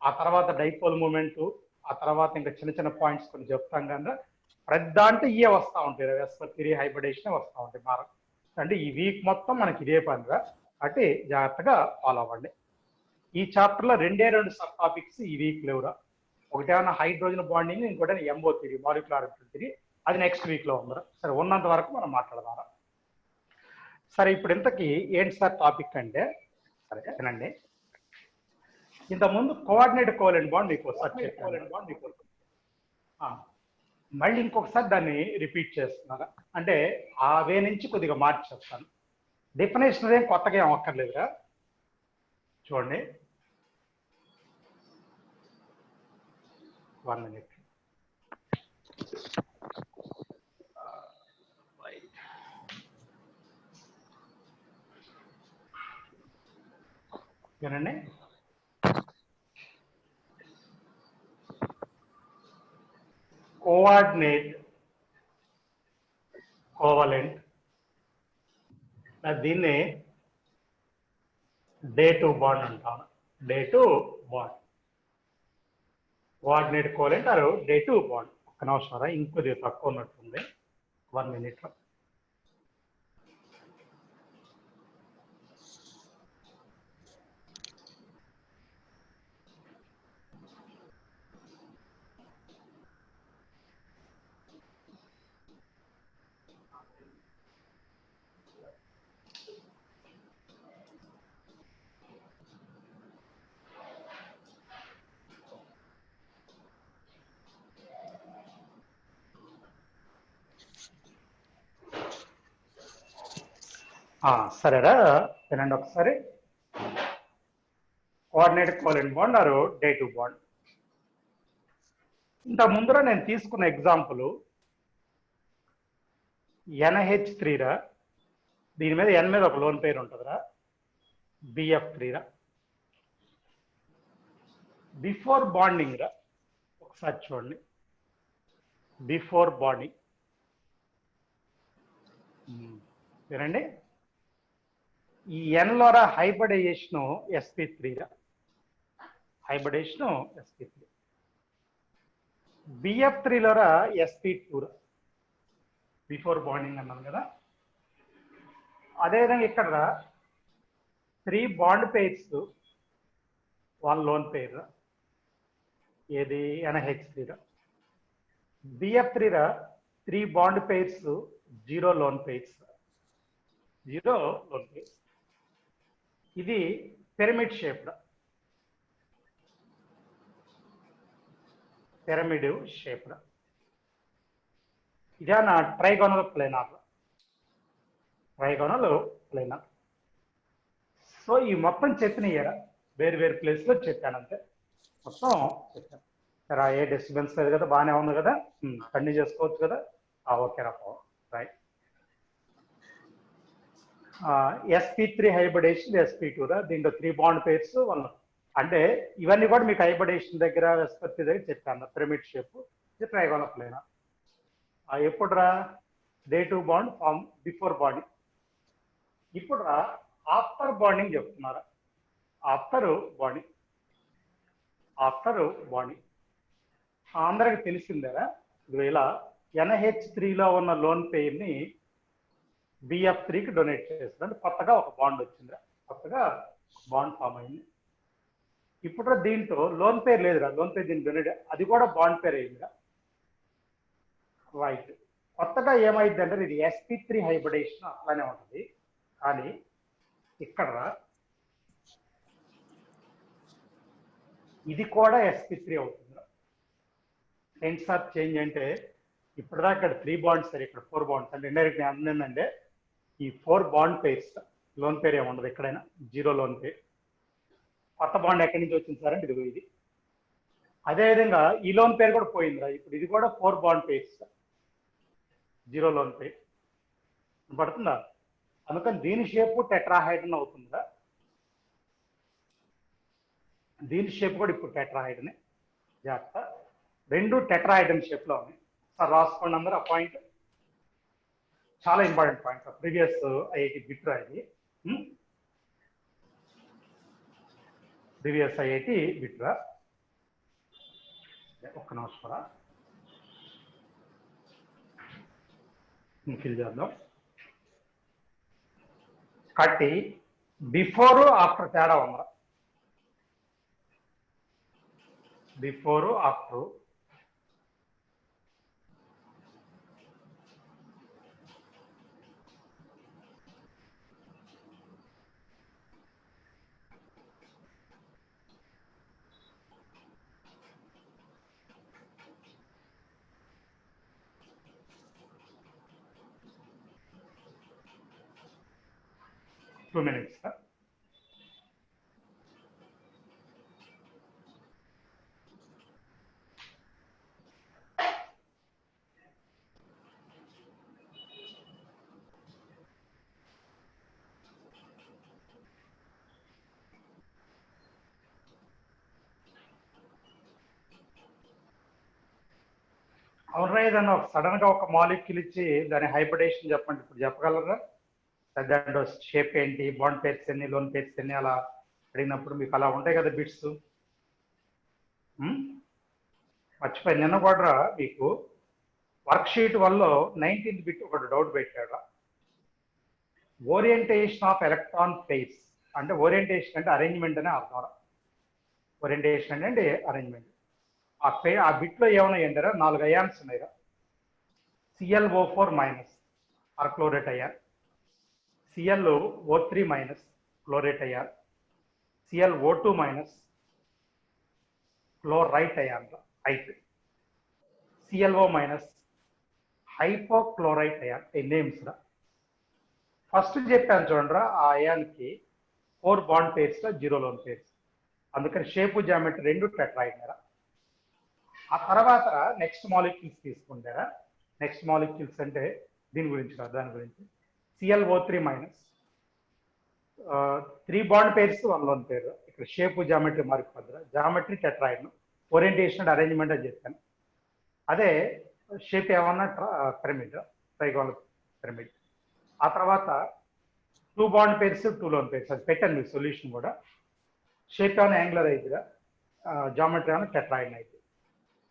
ఆ తర్వాత dipole moment, ఆ తర్వాత ఇంకా చిన్న చిన్న పాయింట్స్ కొన్ని చెప్తాం కనుక ప్రతి దాంట్లో ఇవే వస్తూ ఉంటాయి, వెస్పర్ థియరీ హైబ్రిడేషన్ వస్తూ ఉంటాయి మార. అంటే ఈ వీక్ మొత్తం మనకి ఇదే పనిగా అంటే జాగ్రత్తగా ఫాలో అవ్వండి. ఈ చాప్టర్లో రెండు సబ్ టాపిక్స్ ఈ వీక్ లేవురా. ఒకటేమన్నా హైడ్రోజన్ బాండింగ్, ఇంకోటి ఎంఓ థియరీ, మాలిక్యులర్ థియరీ, అది నెక్స్ట్ వీక్లో ఉందిరా. సరే, ఉన్నంత వరకు మనం మాట్లాడదాం. సరే, ఇప్పుడు ఇంతకీ ఏంటి సార్ టాపిక్ అంటే, సరే వినండి. ఇంతకుముందు కోఆర్డినేట్ కోవలెంట్ బాండ్ మీకు ఒకసారి చెప్పాను, మళ్ళీ ఇంకొకసారి దాన్ని రిపీట్ చేస్తున్నారా అంటే ఆ వే నుంచి కొద్దిగా మార్చి చెప్తాను. డెఫినేషన్ ఏం కొత్తగా ఏం అక్కర్లేదురా. చూడండి, 1 minute. వినండి, కోఆర్డినేట్ కోవలెంట్, దీన్ని డే టు బాండ్ అంటాను. Day to bond, coordinate covalent or day to bond. ఒక్క నిమిషం రా, ఇంకొద్దిగా తక్కువ ఉన్నట్టుంది, 1 minute. సరేరా, వినండి ఒకసారి. Coordinate covalent bond or day to bond. ఇంత ముందర నేను తీసుకున్న ఎగ్జాంపుల్ NH3 రా. దీని మీద N మీద ఒక లోన్ పేరు ఉంటుందిరా, BF3 రా. బిఫోర్ బాండింగ్ రా, ఒకసారి చూడండి. బిఫోర్ బాండింగ్ వినండి, ఈ Nలోరా హైబ్రిడైజేషన్ sp3 రా, హైబ్రిడేషన్ sp3. BF3లోరా sp2 రా, బిఫోర్ బాండింగ్ అన్నాను కదా. అదేవిధంగా ఇక్కడ 3 బాండ్ పేర్స్, 1 లోన్ పేర్ రా, ఏది NH3 రా. BF3 రా 3 bond pairs, 0 lone pairs, 0 lone pairs. ఇది పిరమిడ్ షేప్ రా, పిరమిడ్ షేప్ రా. ఇదే నా trigonal planar, trigonal planar. So ఈ మొత్తం చెప్పినయ్యారా, వేరు వేరు ప్లేస్లో చెప్పాను అంతే, మొత్తం చెప్పాను. సరే, ఏ డిస్టర్బెన్స్ లేదు కదా, బాగానే ఉంది కదా, కంటిన్యూ చేసుకోవచ్చు కదా. ఓకే రా, రైట్. sp3 హైబ్రిడేషన్ sp2 రా. దీంట్లో 3 బాండ్ పేర్స్ 1. అంటే ఇవన్నీ కూడా మీకు హైబ్రిడేషన్ దగ్గర వెస్పర్తి దగ్గర చెప్పాను. పిరమిడ్ షేప్, ఇది ట్రైగోనల్ ప్లేనార్. ఎప్పుడు రా, day to bond form before bonding. ఇప్పుడు రా ఆఫ్టర్ బాండింగ్ చెప్తున్నారా, ఆఫ్టర్ బాండింగ్. ఆఫ్టర్ బాండింగ్ అందరికి తెలిసిందేరా. ఇలా NH3లో ఉన్న లోన్ పేర్ని BF3కి డొనేట్ చేస్తారు. అంటే కొత్తగా ఒక బాండ్ వచ్చిందిరా, కొత్తగా బాండ్ ఫామ్ అయింది. ఇప్పుడు దీంట్లో లోన్ పేరు లేదురా, లోన్ పేరు దీనికి డొనేట్, అది కూడా బాండ్ పేరు అయిందిరా. రైట్. కొత్తగా ఏమైంది అంటే ఇది sp3 హైబ్రిడేషన్ అట్లానే ఉంటుంది, కానీ ఇక్కడ ఇది కూడా sp3 అవుతుంది. సెన్స్ ఆఫ్ చేంజ్ అంటే ఇప్పటిదాకా ఇక్కడ 3 బాండ్స్, సరే ఇక్కడ 4 బాండ్స్. అంటే ఇండైరెక్ట్ ఏంటంటే ఈ 4 బాండ్ పేర్స్, లోన్ పేరు ఏముండదు ఎక్కడైనా, 0 లోన్ పేరు. కొత్త బాండ్ ఎక్కడి నుంచి వచ్చింది సార్ అంటే ఇదిగో ఇది. అదేవిధంగా ఈ లోన్ పేరు కూడా పోయిందిరా. ఇప్పుడు ఇది కూడా 4 బాండ్ పేర్స్, 0 లోన్ పేరు పడుతుందా. అందుకని దీని షేప్ టెట్రాహైడ్రన్ అవుతుందా, దీని షేప్ కూడా ఇప్పుడు టెట్రాహైడ్రనే. జాగ్రత్త, రెండు టెట్రాహైడ్రన్ షేప్లో ఉన్నాయి. సార్ రాసుకోండి అందరూ ఆ పాయింట్, చాలా important point. Previous IIT Bitra ఇది, ప్రీవియస్ IIT బిట్రా. ఒక్క నిమిషం కూడా ఫిల్ చేద్దాం. కాబట్టి బిఫోర్ ఆఫ్టర్ తేడా ఉందా? Before after two minutes. అవునరా, ఏదన్నా సడన్ గా ఒక మాలిక్యూల్ ఇచ్చి దాని హైబ్రిడేషన్ చెప్పండి, ఇప్పుడు చెప్పగలరా? దాంట్లో షేప్ ఏంటి, బాండ్ పేర్స్ ఎన్ని, లోన్ పేర్స్ ఎన్ని, అలా అడిగినప్పుడు మీకు అలా ఉంటాయి కదా బిట్స్. మర్చిపోయి నిన్న కూడా మీకు వర్క్ షీట్ వల్ల 19th బిట్ ఒకటి డౌట్ పెట్టాడు. ఓరియంటేషన్ ఆఫ్ ఎలక్ట్రాన్ పేర్స్ అంటే ఓరియంటేషన్ అంటే అరేంజ్మెంట్ అనే అర్థం. ఓరియంటేషన్ అంటే అరేంజ్మెంట్. ఆ బిట్ లో ఏమన్నాయి అంటారా, 4 అయాన్స్ ఉన్నాయిరా. ClO4 minus or chlorate ion, ClO3 minus chlorate ion, ClO2 minus chlorite ion అయితే, ClO మైనస్ హైపోక్లోరైట్ అయాన్. ఈ నేమ్స్ రా ఫస్ట్ చెప్పాను చూడండిరా, ఆ అయాన్కి 4 బాండ్ పేర్స్ 0 లోన్ పేర్స్, అందుకని షేపు జామెట్రీ రెండు టెట్రాయిడ్. ఆ తర్వాత నెక్స్ట్ మాలిక్యూల్స్ తీసుకుంటారా. నెక్స్ట్ మాలిక్యూల్స్ అంటే దీని గురించి కాదు, దాని గురించి. ClO3 minus 3 bond pairs 1 loan పేరు. ఇక్కడ షేపు జామెట్రీ మారిపోద్ది, జామెట్రీ టెట్రాయిడ్. ఓరియంటేషన్ అండ్ అరేంజ్మెంట్ అని చెప్పాను. అదే షేప్ ఏమన్నా పిరమిడ్, ట్రైగోనల్ పిరమిడ్. ఆ తర్వాత 2 బాండ్ పేర్స్ 2 లోన్ పేర్స్, అది పెట్టాను మీకు సొల్యూషన్ కూడా. షేప్ ఏమైనా యాంగులర్ అయితే, జామెట్రీ ఏమైనా టెట్రాయిడ్ అయితే.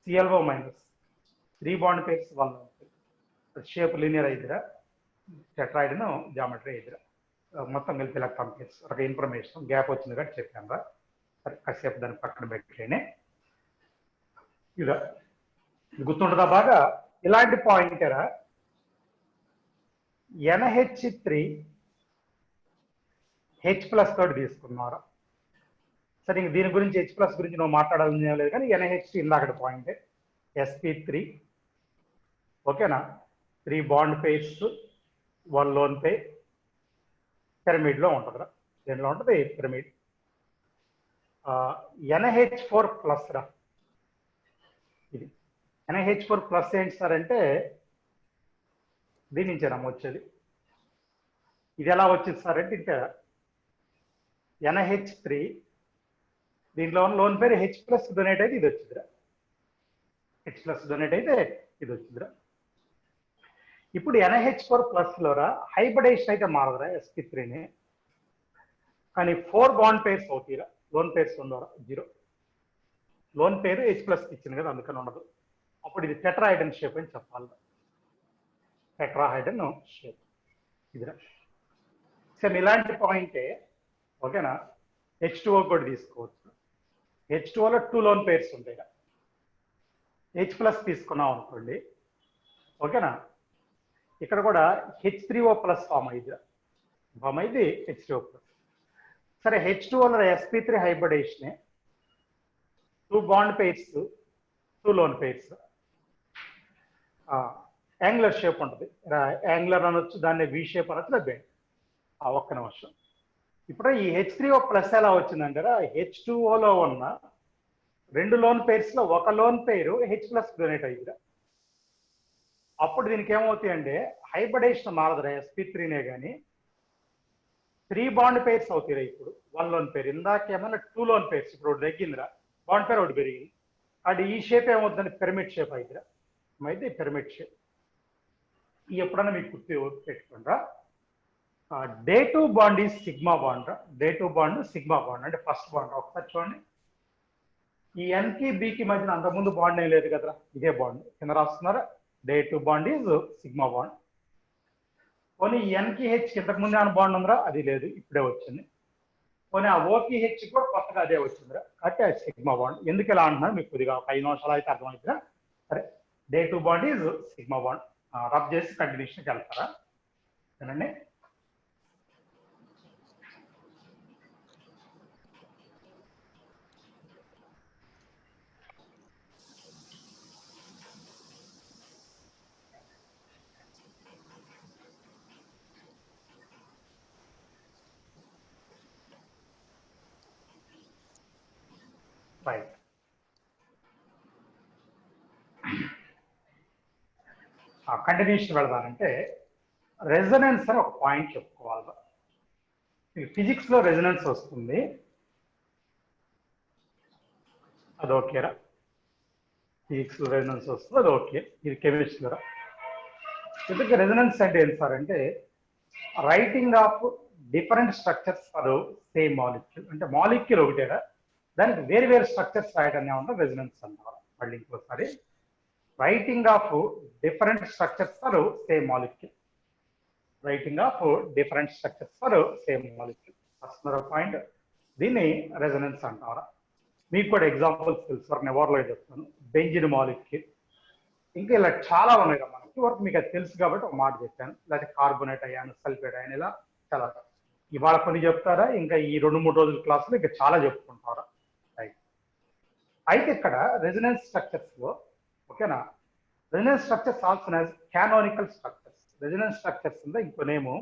ClO minus 3 bond pairs 1 lone pair, shape linear అయితే, టెట్రాయిడ్ను జామెట్రీ అయితే. మొత్తం కలిపి ఎలక్ట్రాన్ పేర్స్. ఒక ఇన్ఫర్మేషన్ గ్యాప్ వచ్చింది కాబట్టి చెప్పాను రా, కాసేపు దాన్ని పక్కన పెట్టేనే. ఇలా గుర్తుంటుందా బాగా? ఇలాంటి పాయింటరా NH3 H+ తోటి తీసుకున్నారు. సరే, ఇంక దీని గురించి H+ గురించి నువ్వు మాట్లాడాలని లేదు, కానీ NH3 ఇందాకటి పాయింటే. sp3 ఓకేనా, 3 బాండ్ పేర్స్ 1 లోన్ పేర్, పిరమిడ్లో ఉంటుందిరా. దేనిలో ఉంటుంది? పిరమిడ్. NH4+ రా, ఇది NH4+ ఏంటి సార్ అంటే దీని నుంచేనా వచ్చేది. ఇది ఎలా వచ్చింది సార్ అంటే ఇంకా NH3 దీంట్లో లోన్ పేరు H+ డొనేట్ అయితే ఇది వచ్చిందిరా. H+ డొనేట్ అయితే ఇది వచ్చిందిరా. ఇప్పుడు NH4+ లోరా హైబ్రిడేషన్ అయితే మారదురా sp3ని, కానీ 4 బాండ్ పేర్స్ అవుతాయిరా. లోన్ పేర్స్ ఉండవురా, 0. లోన్ పేరు H+ ఇచ్చింది కదా, అందుకని ఉండదు. అప్పుడు ఇది టెట్రాహైడ్రన్ షేప్ అని చెప్పాలి. టెట్రాహైడ్రన్ షేప్ ఇదిరా. సేమ్ ఇలాంటి పాయింటే ఓకేనా. H2O కూడా తీసుకోవచ్చు. H2Oలో 2 లోన్ పేర్స్ ఉంటాయి. H+ తీసుకున్నాం అనుకోండి, ఓకేనా. ఇక్కడ కూడా H3O+ ఫామ్ అయింది H2O+. సరే, H2Oలో sp3 hybridisation 2 bond pairs 2 loan pairs, angular shape ఉంటుంది. యాంగులర్ అనొచ్చు, దాన్ని V షేప్ అనొచ్చు, లేదా ఒక్క నిమిషం. ఇప్పుడు ఈ H3O+ ఎలా వచ్చిందంటారా, H2Oలో ఉన్న 2 లోన్ పేర్స్ లో 1 లోన్ పేరు H+ డొనేట్ అయ్యిందిరా. అప్పుడు దీనికి ఏమవుతాయి అంటే హైబ్రిడేషన్ మారదురా, sp3నే కానీ 3 బాండ్ పేర్స్ అవుతాయి. ఇప్పుడు 1 లోన్ పేరు, ఇందాకేమన్నా 2 లోన్ పేర్స్, ఇప్పుడు ఒకటి తగ్గిందిరా, బాండ్ పేరు ఒకటి పెరిగింది. అది ఈ షేప్ ఏమవుతుందంటే పిరమిడ్ షేప్ అవుతుందిరా. అయితే పిరమిడ్ షేప్ ఎప్పుడన్నా మీకు గుర్తు పెట్టుకుంటా. day2 బాండ్ ఈ sigma bond. day2 bond sigma bond అంటే ఫస్ట్ బాండ్. ఒకసారి చూడండి, ఈ ఎన్ కి బి కి మధ్యన అంతకుముందు బాండ్ ఏం లేదు కదా, ఇదే బాండ్ కింద రాస్తున్నారా, the to bond is sigma bond. పోనీ ఎన్ కి హెచ్ ఇంతకు ముందే అని బాండ్ ఉందిరా, అది లేదు ఇప్పుడే వచ్చింది. పోనీ ఆ ఓకి హెచ్ కూడా కొత్తగా అదే వచ్చిందిరా, అంటే అది సిగ్మా బాండ్. ఎందుకు ఇలా అంటున్నారు మీకు కొద్దిగా 5 నిమిషాలు అయితే అర్థమవుతుందా. సరే, day to bond is sigma bond. Rub చేసి కంటిన్యూషన్కి వెళ్తారా వినండి. రైట్, కంటిన్యూషన్ వెళదానంటే రెజనెన్స్ అని ఒక పాయింట్ చెప్పుకోవాలి. ఫిజిక్స్ లో రెజనెన్స్ వస్తుంది, అది ఓకేరా. ఫిజిక్స్ లో రెజనెన్స్ వస్తుంది, అది ఓకే. ఇది కెమిస్ట్రీలో. ఎందుకు రెజనెన్స్ అంటే ఏంటి సార్ అంటే writing of different structures for same molecule. అంటే మాలిక్యూల్ ఒకటేరా, దానికి వేరు వేరు స్ట్రక్చర్స్ రాయడాన్ని ఏమంటారు, రెజనెన్స్ అంటారు. మళ్ళీ ఇంకోసారి, writing of different structures for same molecule. Writing of different structures for same molecule. First point, దీన్ని రెజనెన్స్ అంటారా. మీకు కూడా ఎగ్జాంపుల్స్ తెలుసు సార్, నేను ఎవరిలో చెప్తాను. బెంజిన్ మాలిక్యూల్, ఇంకా ఇలా చాలా ఉన్నాయి కదా మనకి, వరకు మీకు అది తెలుసు కాబట్టి ఒక మాట చెప్పాను. లేకపోతే కార్బోనేట్ అయ్యాను, సల్ఫేట్ అయ్యాను, ఇలా చాలా. ఇవాళ కొన్ని చెప్తారా, ఇంకా ఈ 2-3 రోజుల క్లాసులో ఇంకా చాలా చెప్పుకుంటారా. అయితే ఇక్కడ రెజనెన్స్ స్ట్రక్చర్స్ లో ఓకేనా, resonance structures also as canonical structures. Resonance structures ఉందా ఇంకో నేము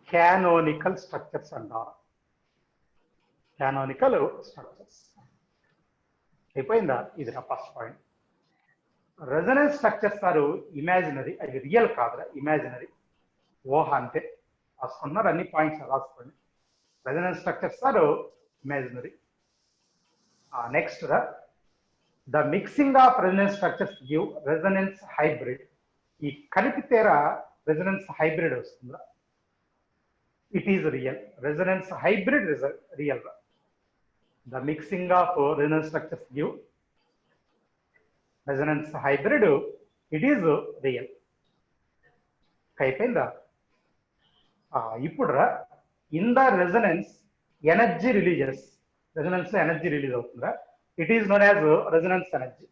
క్యానోనికల్ స్ట్రక్చర్స్ అంటారు. క్యానోనికల్ స్ట్రక్చర్స్ అయిపోయిందా. ఇది నా first point. Resonance structures are imaginary, అది రియల్ కాదురా, ఇమాజినరీ, ఊహ అంతే. రాసుకున్నారు అన్ని పాయింట్స్ రాసుకోండి. Resonance structures are imaginary. Next the mixing of resonance structures give resonance hybrid. ఈ కలిపితేరా రెజనెన్స్ హైబ్రిడ్ వస్తుందా, it is real. Resonance hybrid real. The mixing of resonance structures give resonance hybrid, it is real. అయిపోయిందా. ఇప్పుడు in the resonance energy releases, resonance లో energy release అవుతుందా, it is known as resonance energy.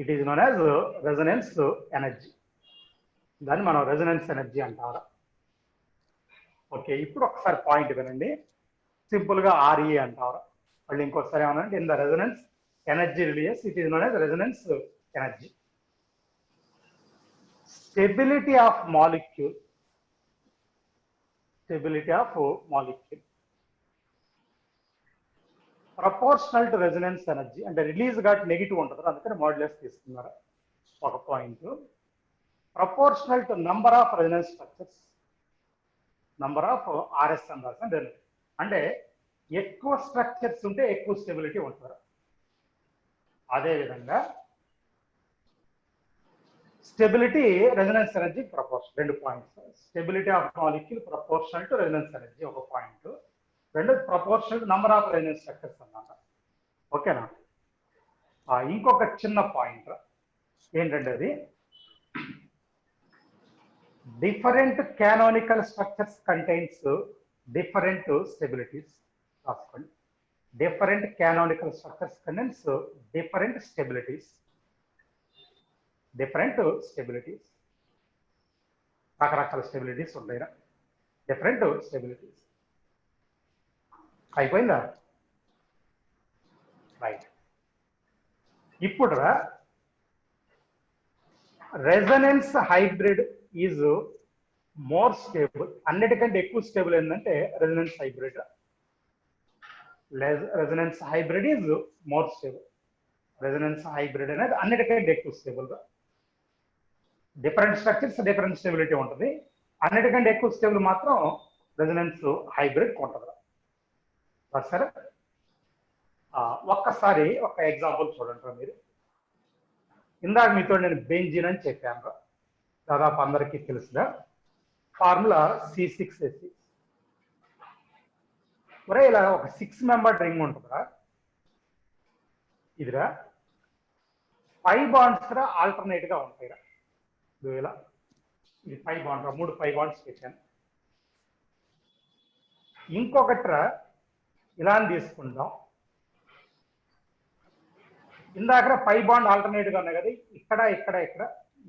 It is known as resonance energy. దాన్ని మనం resonance energy అంటారా. Okay, ఇప్పుడు ఒకసారి point వినండి. సింపుల్ గా ఆర్ఈ అంటారు. మళ్ళీ ఇంకోసారి ఏమన్నా, in the resonance energy releases, it is known as resonance energy. Stability of molecule, stability of molecule proportional to resonance energy. అంటే రిలీజ్ ఘాట్ నెగిటివ్ ఉంటుంది, అందుకని మాడ్యులస్ తీసుకున్నారు. ఒక point. Proportional to number of resonance structures, number of RS అని రాసిన. అంటే ఎక్కువ structures ఉంటే ఎక్కువ స్టెబిలిటీ ఉంటుంది. అదేవిధంగా stability resonance energy proportion. 2 points. Stability of molecule proportional to resonance energy ఒక point. 2 proportional to number of resonance structures అన్నమాట. ఓకేనా. ఇంకొక చిన్న పాయింట్ ఏంటంటే అది different canonical structures contains different stabilities. రాసుకోండి. Different canonical structures contains different stabilities. Different stabilities, రకరకాల stabilities ఉంటాయి. Different stabilities. అయిపోయిందా. రైట్. ఇప్పుడు resonance hybrid is more stable. అన్నిటికంటే ఎక్కువ స్టేబుల్ ఏంటంటే resonance hybrid. Resonance hybrid is more stable. Resonance hybrid అనేది అన్నిటికంటే ఎక్కువ stable. Different structures different stability ఉంటుంది. అన్నిటికంటే ఎక్కువ స్టేబుల్ మాత్రం రెజనెన్స్ హైబ్రిడ్ ఉంటుంది. సరే, ఒక్కసారి ఒక ఎగ్జాంపుల్ చూడండి మీరు. ఇందాక మీతో నేను బెంజిన్ అని చెప్పాను, దాదాపు అందరికీ తెలుసుగా. Formula C6H6. ఒరే ఇలా ఒక 6 మెంబర్ రింగ్ ఉంటుందిరా, ఇదిరా 5 బాండ్స్ రా ఆల్టర్నేట్ గా ఉంటాయిరా. ఇలా ఇది 5 బాండ్ రా, 3 5 బాండ్స్ పెట్టాను. ఇంకొకటిరా ఇలా తీసుకుందాం. ఇందాక 5 బాండ్ ఆల్టర్నేట్ గా ఉన్నాయి కదా, ఇక్కడ ఇక్కడ ఇక్కడ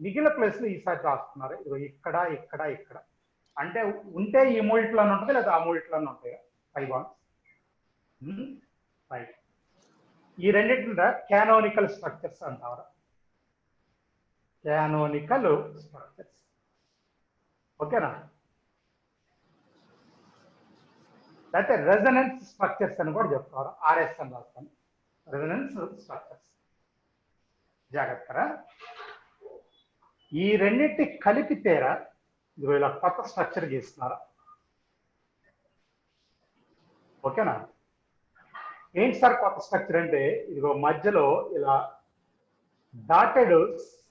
మిగిలిన ప్లేస్ లో ఈసారి రాస్తున్నారు. ఇదిగో ఇక్కడ ఇక్కడ ఇక్కడ అంటే ఉంటే ఈ మూడిట్లోనే ఉంటుంది, లేదా ఆ మూడిట్లోనే ఉంటాయి 5 బాండ్స్. 5 ఈ రెండింటిని క్యానోనికల్ స్ట్రక్చర్స్ అంటారు. క్యానోనికల్ స్ట్రక్చర్స్. ఓకేనా? అయితే రెజనెన్స్ స్ట్రక్చర్స్ అని కూడా చెప్తారు. ఆర్ఎస్ అని రాస్తాను, రెజనెన్స్ స్ట్రక్చర్స్. జాగ్రత్తరా, ఈ రెండింటి కలిపితేరా ఇదిగో ఇలా కొత్త స్ట్రక్చర్ గీస్తున్నారా. ఓకేనా? ఏంటి సార్ కొత్త స్ట్రక్చర్ అంటే, ఇదిగో మధ్యలో ఇలా డాటెడ్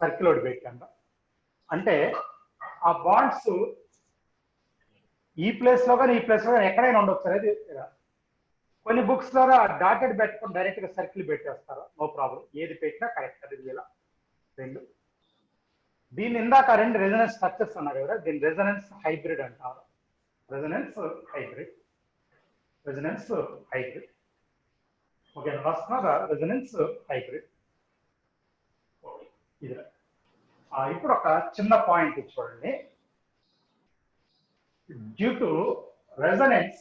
సర్కిల్ ఒకటి పెట్టాను. అంటే ఆ బాండ్స్ ఈ ప్లేస్ లో కానీ ఈ ప్లేస్ లో కానీ ఎక్కడైనా ఉండొచ్చు అనేది. కొన్ని బుక్స్ ద్వారా డాటెడ్ పెట్టుకొని డైరెక్ట్ గా సర్కిల్ పెట్టేస్తారు, నో ప్రాబ్లం, ఏది పెట్టినా కరెక్ట్. అది ఇలా రెండు. దీన్ని ఇందాక రెండు రెజనెన్స్ స్ట్రక్చర్స్ అన్నారు కదా, దీన్ని రెజనెన్స్ హైబ్రిడ్ అంటారు. Resonance hybrid, resonance hybrid. Okay, రాస్తున్నారా? Resonance hybrid. ఇది ఇప్పుడు ఒక చిన్న పాయింట్ చూడండి. Due to resonance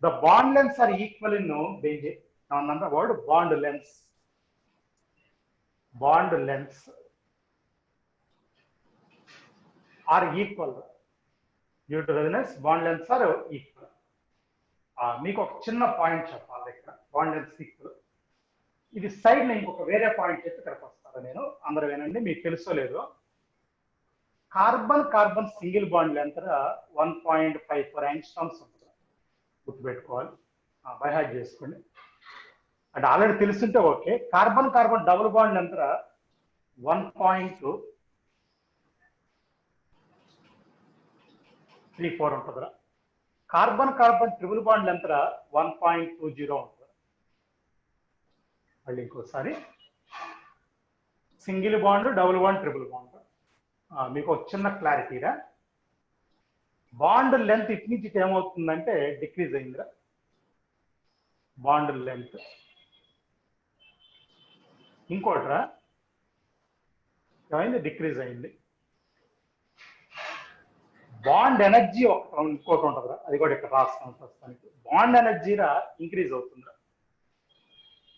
the bond lengths are equal in benzene. Now another word, bond lengths. Bond lengths are equal. Due to resonance, bond lengths are equal. మీకు ఒక చిన్న point చెప్పాలి ఇక్కడ, బాండ్ లెంగ్త్స్ ఈక్వల్. ఇది side లో ఇంకొక వేరే point చెప్పి ఇక్కడికి వస్తాను నేను, అందరూ వినండి, మీకు తెలుసో లేదో. Carbon carbon single bond length 1.54 angstroms ఉంటుంది, గుర్తుపెట్టుకోవాలి, బై హార్ట్ చేసుకోండి. అంటే ఆల్రెడీ తెలుసుంటే okay. Carbon carbon double bond length 1.34 ఉంటుందిరా. Carbon carbon triple bond length 1.20 ఉంటుంది. మళ్ళీ ఇంకోసారి, single bond, double bond, triple bond. మీకు ఒక చిన్న క్లారిటీరా. బాండ్ లెంత్ ఇటు నుంచి ఏమవుతుందంటే డిక్రీజ్ అయిందిరా. Bond length. ఇంకోటిరా ఏమైంది, డిక్రీజ్ అయింది. బాండ్ ఎనర్జీ ఇంకోటి ఉంటుందిరా, అది కూడా ఇక్కడ రాస్తాం ప్రస్తుతానికి. బాండ్ ఎనర్జీరా ఇంక్రీజ్ అవుతుందిరా.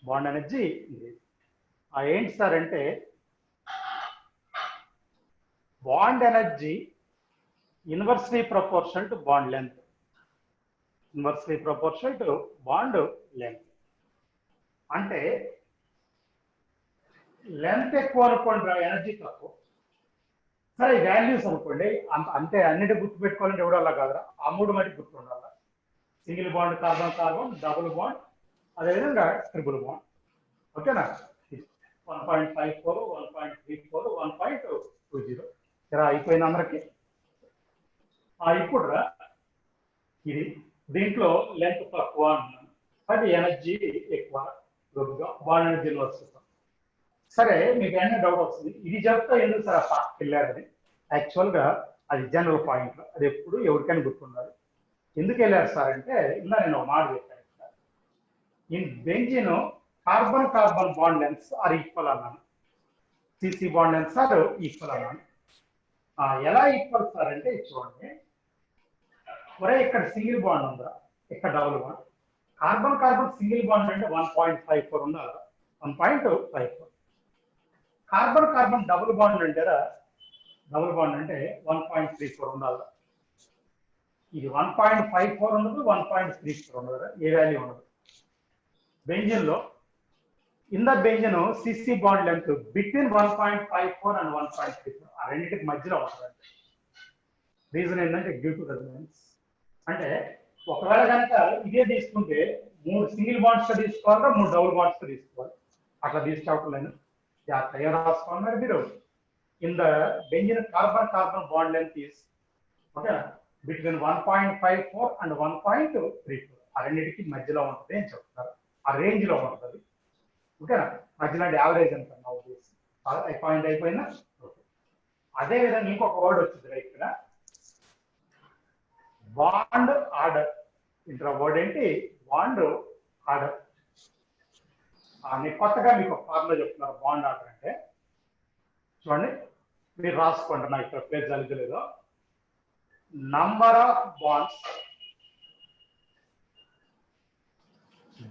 Bond energy increase. ఏంటి సార్ అంటే, bond energy inversely proportional to bond length. Inversely proportional to bond length. అంటే లెంత్ ఎక్కువ అనుకోండి, ఎనర్జీ తక్కువ. సరే, వాల్యూస్ అనుకోండి, అంటే అన్నిటి గుర్తు పెట్టుకోవాలంటే ఎవడల్లా కాదురా, ఆ మూడు మటుకు గుర్తు ఉండాలి. Single bond carbon carbon, double bond, అదేవిధంగా ట్రిపుల్ బాండ్. ఓకేనా? 1.54, 1.34, 1.20. ఇలా అయిపోయింది అందరికి. ఇప్పుడు ఇది దీంట్లో లెంత్ తక్కువ అన్నాను, అది ఎనర్జీ ఎక్కువ, బాండ్ ఎనర్జీలో వస్తుంది. సరే, మీకు ఏమైనా డౌట్ వస్తుంది, ఇది చెప్తా ఎందుకు సార్ ఫాస్ట్ వెళ్ళారని. యాక్చువల్గా అది జనరల్ పాయింట్, అది ఎప్పుడు ఎవరికైనా గుర్తుండాలి. ఎందుకు వెళ్ళారు సార్ అంటే, ఇలా నేను ఒక మాట చెప్పాను. In benzene carbon carbon bond lengths are equal అన్నాను, CC bond lengths are equal అన్నాను. ఎలా ఈక్వల్ సార్ అంటే చూడండి, ఒరే ఇక్కడ సింగిల్ బాండ్ ఉందా, ఇక్కడ double bond. Carbon carbon single bond అంటే 1.54 ఉండాలి, 1.54. కార్బన్ కార్బన్ డబుల్ బాండ్ అంటే 1.34 ఉండాలి. ఇది 1.54 ఉండదు, 1.34 ఉండదు, ఏ వాల్యూ ఉండదు. బెంజీన్ లో in the benzene CC bond length between 1.54 and 1.34, ఆ రెండింటికి మధ్యలో ఉంటుంది. రీజన్ ఏంటంటే డ్యూ టు రెజనెన్స్. అంటే ఒకవేళ కనుక ఇదే తీసుకుంటే 3 సింగిల్ బాండ్స్ తో తీసుకోవాలా, 3 డబుల్ బాండ్స్ తో తీసుకోవాలి. అట్లా తీసుకోవట్లేదు, జాగ్రత్తగా రాసుకోవాలి మీరు. In the benzene carbon carbon bond length is, okay, between 1.54 and 1.34 ఆ రెండింటికి మధ్యలో ఉంటుంది అని చెప్తున్నారు. ఆ రేంజ్ లో ఉంటుంది. ఓకేనా? మధ్యలో యావరేజ్ అంటారు నా ఉద్దేశం. పాయింట్ అయిపోయిందా? అదే విధంగా ఇంకొక వర్డ్ వచ్చింది ఇక్కడ, బాండ్ ఆర్డర్. ఇంట్లో వర్డ్ ఏంటి? Bond order. నేను కొత్తగా మీకు ఫార్ములా చెప్తున్నారు. బాండ్ ఆర్డర్ అంటే చూడండి, మీరు రాసుకోండి, నాకు ఇక్కడ పేరు జరగలేదో. Number of bonds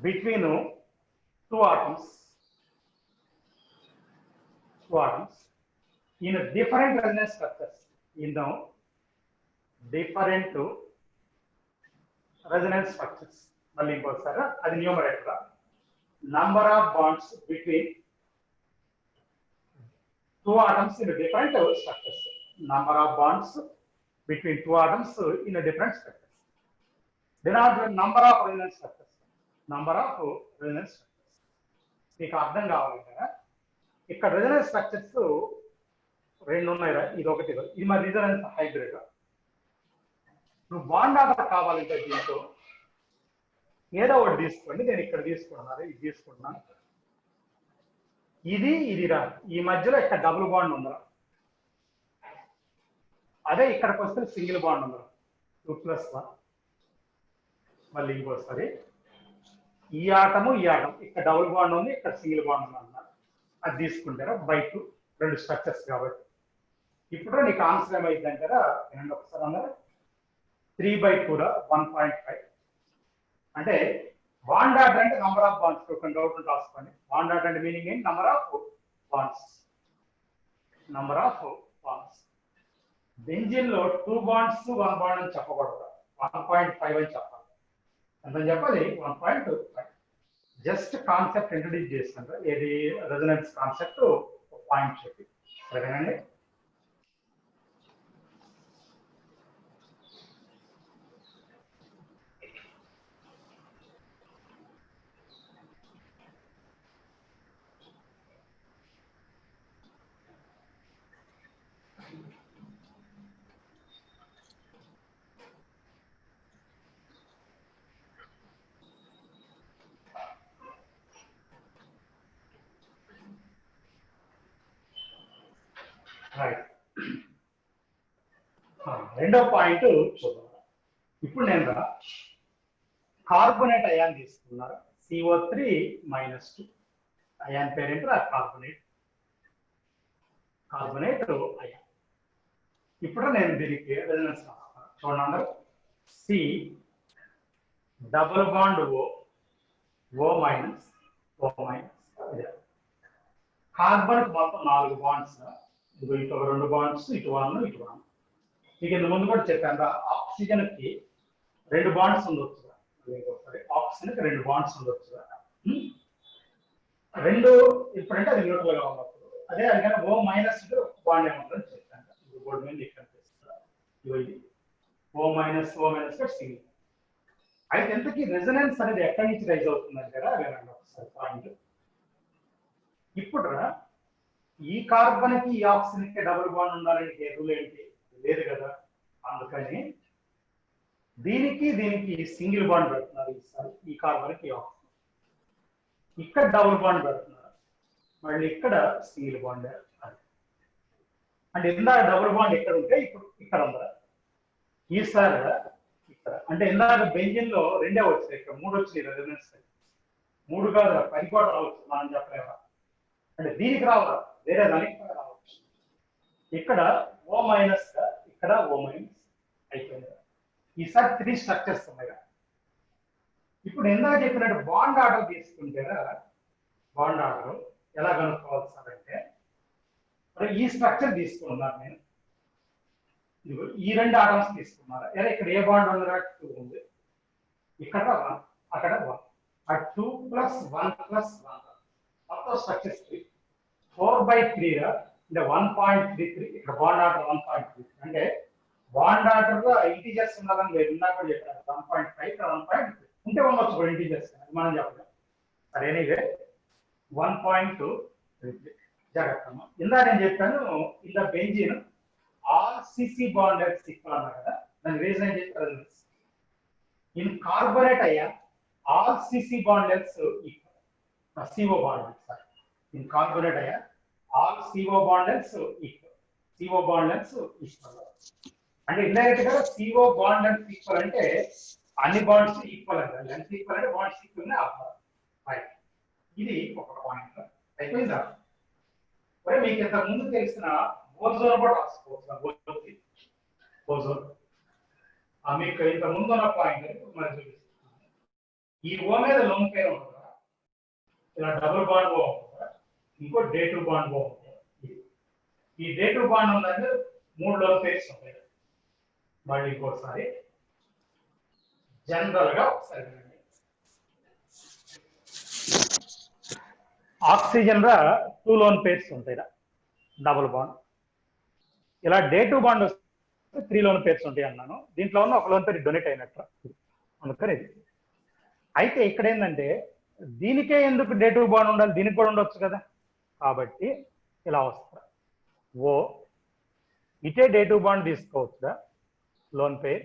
between two atoms in different resonance structures. In the different resonance structures. మళ్ళీ ఇంకోసారి అది numerator. Number of bonds between two atoms in different structures. Number of bonds between two atoms in a different structures. Denominator number of resonance structures. Number of resonance structures. మీకు అర్థం కావాలి కదా, ఇక్కడ resonance structures రెండు ఉన్నాయి. ఇది ఒకటి, ఇది మరి రెజొనెన్స్ హైబ్రిడ్. నువ్వు బాండ్ ఆర్డర్ కావాలంటే దీంతో ఏదో ఒకటి తీసుకోండి. నేను ఇక్కడ తీసుకున్నాను, ఇది తీసుకుంటున్నాను. ఇది రా, ఈ మధ్యలో ఇక్కడ డబుల్ బాండ్ ఉందా? అదే ఇక్కడికి వస్తే సింగిల్ బాండ్ ఉందా? 2+1. మళ్ళీ ఇంకోసారి ఈ ఆటము ఇక్కడ డబుల్ బాండ్ ఉంది, ఇక్కడ సింగిల్ బాండ్ ఉంది అన్నారు. అది తీసుకుంటారా? బై 2, రెండు స్ట్రక్చర్స్ కాబట్టి. ఇప్పుడు నీకు ఆన్సర్ ఏమైంది అంటారా? వినండి ఒకసారి అన్నారు. 3/2 1.5. అంటే బాండ్ ఆర్డర్ అంటే నంబర్ ఆఫ్ బాండ్స్. ఒక డౌట్ రాసుకోండి. బాండ్ ఆర్డర్ అంటే మీనింగ్ ఏంటి? Number of bonds. బెంజిన్ లో 2 బాండ్స్ 1 బాండ్ అని చెప్పకూడదు, 1.5 అని చెప్పాలి. ఎంత చెప్పాలి? 1.5. జస్ట్ కాన్సెప్ట్ ఇంట్రడ్యూస్ చేస్తుంటారు. ఏది? రెజొనెన్స్ కాన్సెప్ట్ పాయింట్ చెప్పి. సరేనండి? రైట్. రెండో పాయింట్ చూద్దాం. ఇప్పుడు నేను కార్బోనేట్ అయాన్ తీసుకున్నారు. CO3-2 అయాన్ పేరేంటి? Carbonate ion. ఇప్పుడు నేను దీనికి రెజొనెన్స్ రాస్తాను. చూడండి, C double bond O minus. Carbon మొత్తం 4 బాండ్స్. ఇటు 2 బాండ్స్, ఇటు 1. మీకు ఇంత ముందు కూడా చెప్పాను, ఆక్సిజన్ కి 2 బాండ్స్ ఉండొచ్చు. ఆక్సిజన్ కి 2 బాండ్స్ ఉండొచ్చు. 2 ఇప్పుడంటే అది న్యూట్రల్ గా ఉన్నప్పుడు. అదే అందుకని O మైనస్ బాండ్ ఏముంటుందని చెప్పాను. బోర్డు మీద ఇక్కడ ఇది O మైనస్ సింగిల్. అయితే ఎంతకీ రెజొనెన్స్ అనేది ఎక్కడి నుంచి రైజ్ అవుతుందని కదా వినండి ఒకసారి పాయింట్. ఇప్పుడు ఈ కార్బన్ కి ఈ ఆక్సిజన్ కి డబుల్ బాండ్ ఉండాలని రూల్ ఏంటి? లేదు కదా. అందుకని దీనికి సింగిల్ బాండ్ పెడుతున్నారు. ఈసారి ఈ కార్బన్ కి ఆక్సిజన్, ఇక్కడ డబుల్ బాండ్ పెడుతున్నారు, మళ్ళీ ఇక్కడ సింగిల్ బాండ్. అంటే ఇందాక డబుల్ బాండ్ ఎక్కడ ఉంటే ఇప్పుడు ఇక్కడ ఉందా? ఈసారి ఇక్కడ. అంటే ఇందాక బెంజిన్ లో 2 వచ్చాయి, ఇక్కడ 3 వచ్చినాయి. రెజొనెన్స్ 3 కాదు, 10 కూడా రావచ్చు, మనం చెప్పలేమా. అంటే దీనికి రావాలి, వేరే దానికి రావచ్చు. ఇక్కడ O మైనస్, ఇక్కడ O మైనస్ అయిపోయింది. ఈసారి 3 స్ట్రక్చర్స్ ఉన్నాయి. ఇప్పుడు ఇందాక చెప్పినట్టు బాండ్ ఆర్డర్ తీసుకుంటే బాండ్ ఆర్డర్ ఎలా కనుక్కోవాలి సార్ అంటే, మరి ఈ స్ట్రక్చర్ తీసుకున్నారు. నేను ఈ 2 ఆటమ్స్ తీసుకున్నారు. ఇక్కడ ఏ బాండ్ ఉంది? 2 ఉంది. ఇక్కడ 1, అక్కడ 1. ఆ 2 + 1 + 1 మొత్తం స్ట్రక్చర్స్ 4/3 అంటే 1.33. ఇక్కడ బాండ్ ఆర్డర్ 1.33. అంటే బాండ్ ఆర్డర్ లో ఇంటీజర్స్ ఉండాలని లేదు. ఇందాక కూడా చెప్పాను 1.5 ఇక్కడ 1.3 ఉంటే ఉండొచ్చు కూడా ఇంటీజర్స్, మనం చెప్పలేం. సరే, ఎనీవే 1.33 జాగ్రత్త. ఇందాక నేను చెప్పాను, ఇలా benzene all CC bonded equal అన్నా కదా. దాని రీజన్ ఏం చెప్పారు? ఇన్ కార్బోనేట్ అయ్యా all CC bond lengths equal. CO bond sorry, in carbonate అయ్యా all CO bond lengths equal. CO bond lengths equal అంటే ఇండైరెక్ట్ గా సిఓ బాండ్ లెంగ్త్ ఈక్వల్ అంటే అన్ని బాండ్స్ ఈక్వల్ అంటే లెంగ్త్ ఈక్వల్ అంటే బాండ్స్ ఈక్వల్ రైట్. ఇది ఒక point అయిపోయిందా? మరి మీకు ఇంత ముందు తెలిసిన ఓజోన్ కూడా రాసుకోవచ్చు. ఓజోన్ మీకు ఇంత ముందు ఉన్న పాయింట్ మరి చూపిస్తున్నాను. ఈ ఓ మీద లోన్ పేరు ఉంటుందా, ఇలా డబుల్ బాండ్ ఓ ఉంటుందా, ఇంకో డే టు బాండ్ ఓ ఉంటుందా. ఈ డే టు బాండ్ ఉందంటే 3 లోన్ పేర్స్ ఉంటాయి. మళ్ళీ ఇంకోసారి జనరల్ గా ఒకసారి ఆక్సిజన్ రా 2 లోన్ పేర్స్ ఉంటాయి, డబుల్ బాండ్. ఇలా డే టు బాండ్ వస్తే 3 లోన్ పేర్స్ ఉంటాయి అన్నాను. దీంట్లో ఉన్న ఒక లోన్ పేరు డొనేట్ అయినట్టు అందుకని ఇది. అయితే ఇక్కడ ఏంటంటే దీనికే ఎందుకు డే టు బాండ్ ఉండాలి, దీనికి కూడా ఉండొచ్చు కదా. కాబట్టి ఇలా వస్తా ఓ ఇటే డే టు బాండ్ తీసుకోవచ్చుదా, లోన్ పేర్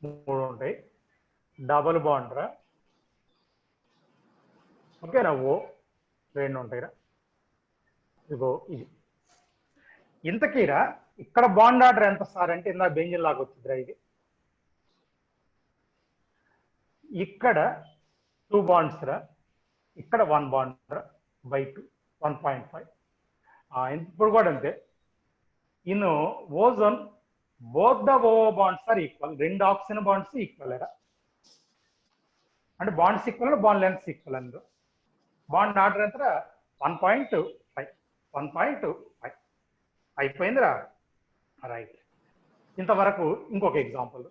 3 ఉంటాయి, డబుల్ బాండ్ రా ఓకేనా, ఓ 2 ఉంటాయిరా. ఇగో ఇది ఇంతకీరా ఇక్కడ బాండ్ ఆర్డర్ ఎంత సార్ అంటే ఇందా బెంజిన్ లాగా వచ్చిందిరా. ఇది ఇక్కడ 2 బాండ్స్ రా, ఇక్కడ 1 బాండ్ రా బై 2 1.5. ఇప్పుడు కూడా అంతే. In ozone both the O bonds are equal. 2 oxygen bonds equal రా, అంటే bonds equal bond length equal. అందులో బాండ్ ఆర్డర్ ఎంత 1.5 1.5 అయిపోయిందిరా రైట్. ఇంతవరకు ఇంకొక ఎగ్జాంపుల్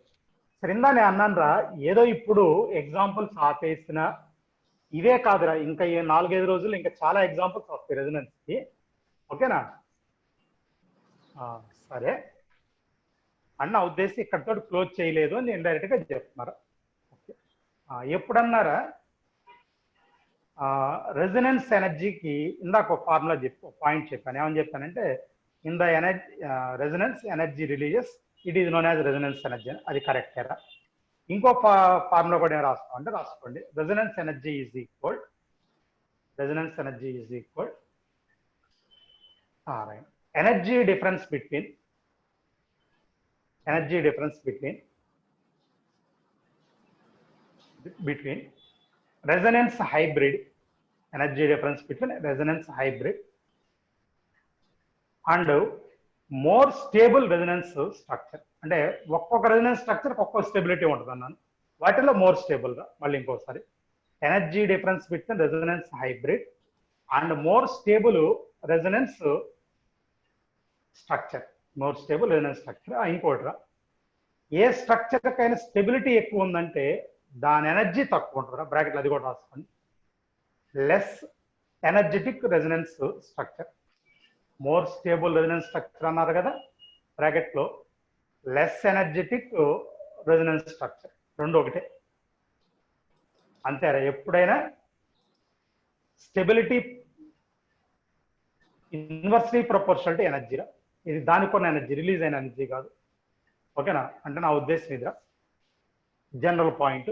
సరిందా నేను అన్నాను రా. ఏదో ఇప్పుడు ఎగ్జాంపుల్స్ ఆపేసిన ఇవే కాదురా, ఇంకా 4-5 రోజులు ఇంకా చాలా ఎగ్జాంపుల్స్ వస్తాయి రెజొనెన్స్ కి. ఓకేనా? సరే అన్న ఉద్దేశం ఇక్కడతో క్లోజ్ చేయలేదు అని నేను డైరెక్ట్ గా చెప్తున్నారు. ఎప్పుడన్నారా రెజొనెన్స్ ఎనర్జీకి ఇందాక ఒక ఫార్ములా పాయింట్ చెప్పాను. ఏమని చెప్పానంటే in the energy resonance energy releases it is known as resonance energy. అది కరెక్టేరా? ఇంకో ఫార్ములా కూడా ఏం రాస్తాం అంటే రాసుకోండి. Resonance energy is equal energy difference between resonance hybrid, energy difference between resonance hybrid and more stable resonance structure. అంటే ఒక్కొక్క resonance structure ఒక్కొక్క స్టెబిలిటీ ఉంటుంది అన్నాను. వాటిలో మోర్ స్టేబుల్ గా మళ్ళీ ఇంకోసారి energy difference between resonance hybrid and more stable resonance structure. ఇంకోటి రా, ఏ స్ట్రక్చర్ కైనా స్టెబిలిటీ ఎక్కువ ఉందంటే దాని ఎనర్జీ తక్కువ ఉంటుంది. బ్రాకెట్లు అది కూడా రాసుకోండి. Less energetic resonance structure, more stable resonance structure అన్నారు కదా బ్రాకెట్లో. లెస్ ఎనర్జెటిక్ రెజొనెన్స్ స్ట్రక్చర్, రెండు ఒకటే అంతేరా. ఎప్పుడైనా స్టెబిలిటీ ఇన్వర్స్లీ ప్రపోర్షనల్ టు ఎనర్జీరా. ఇది దానికి ఉన్న ఎనర్జీ, రిలీజ్ అయిన ఎనర్జీ కాదు. ఓకేనా? అంటే నా ఉద్దేశం ఇదిరా. General point,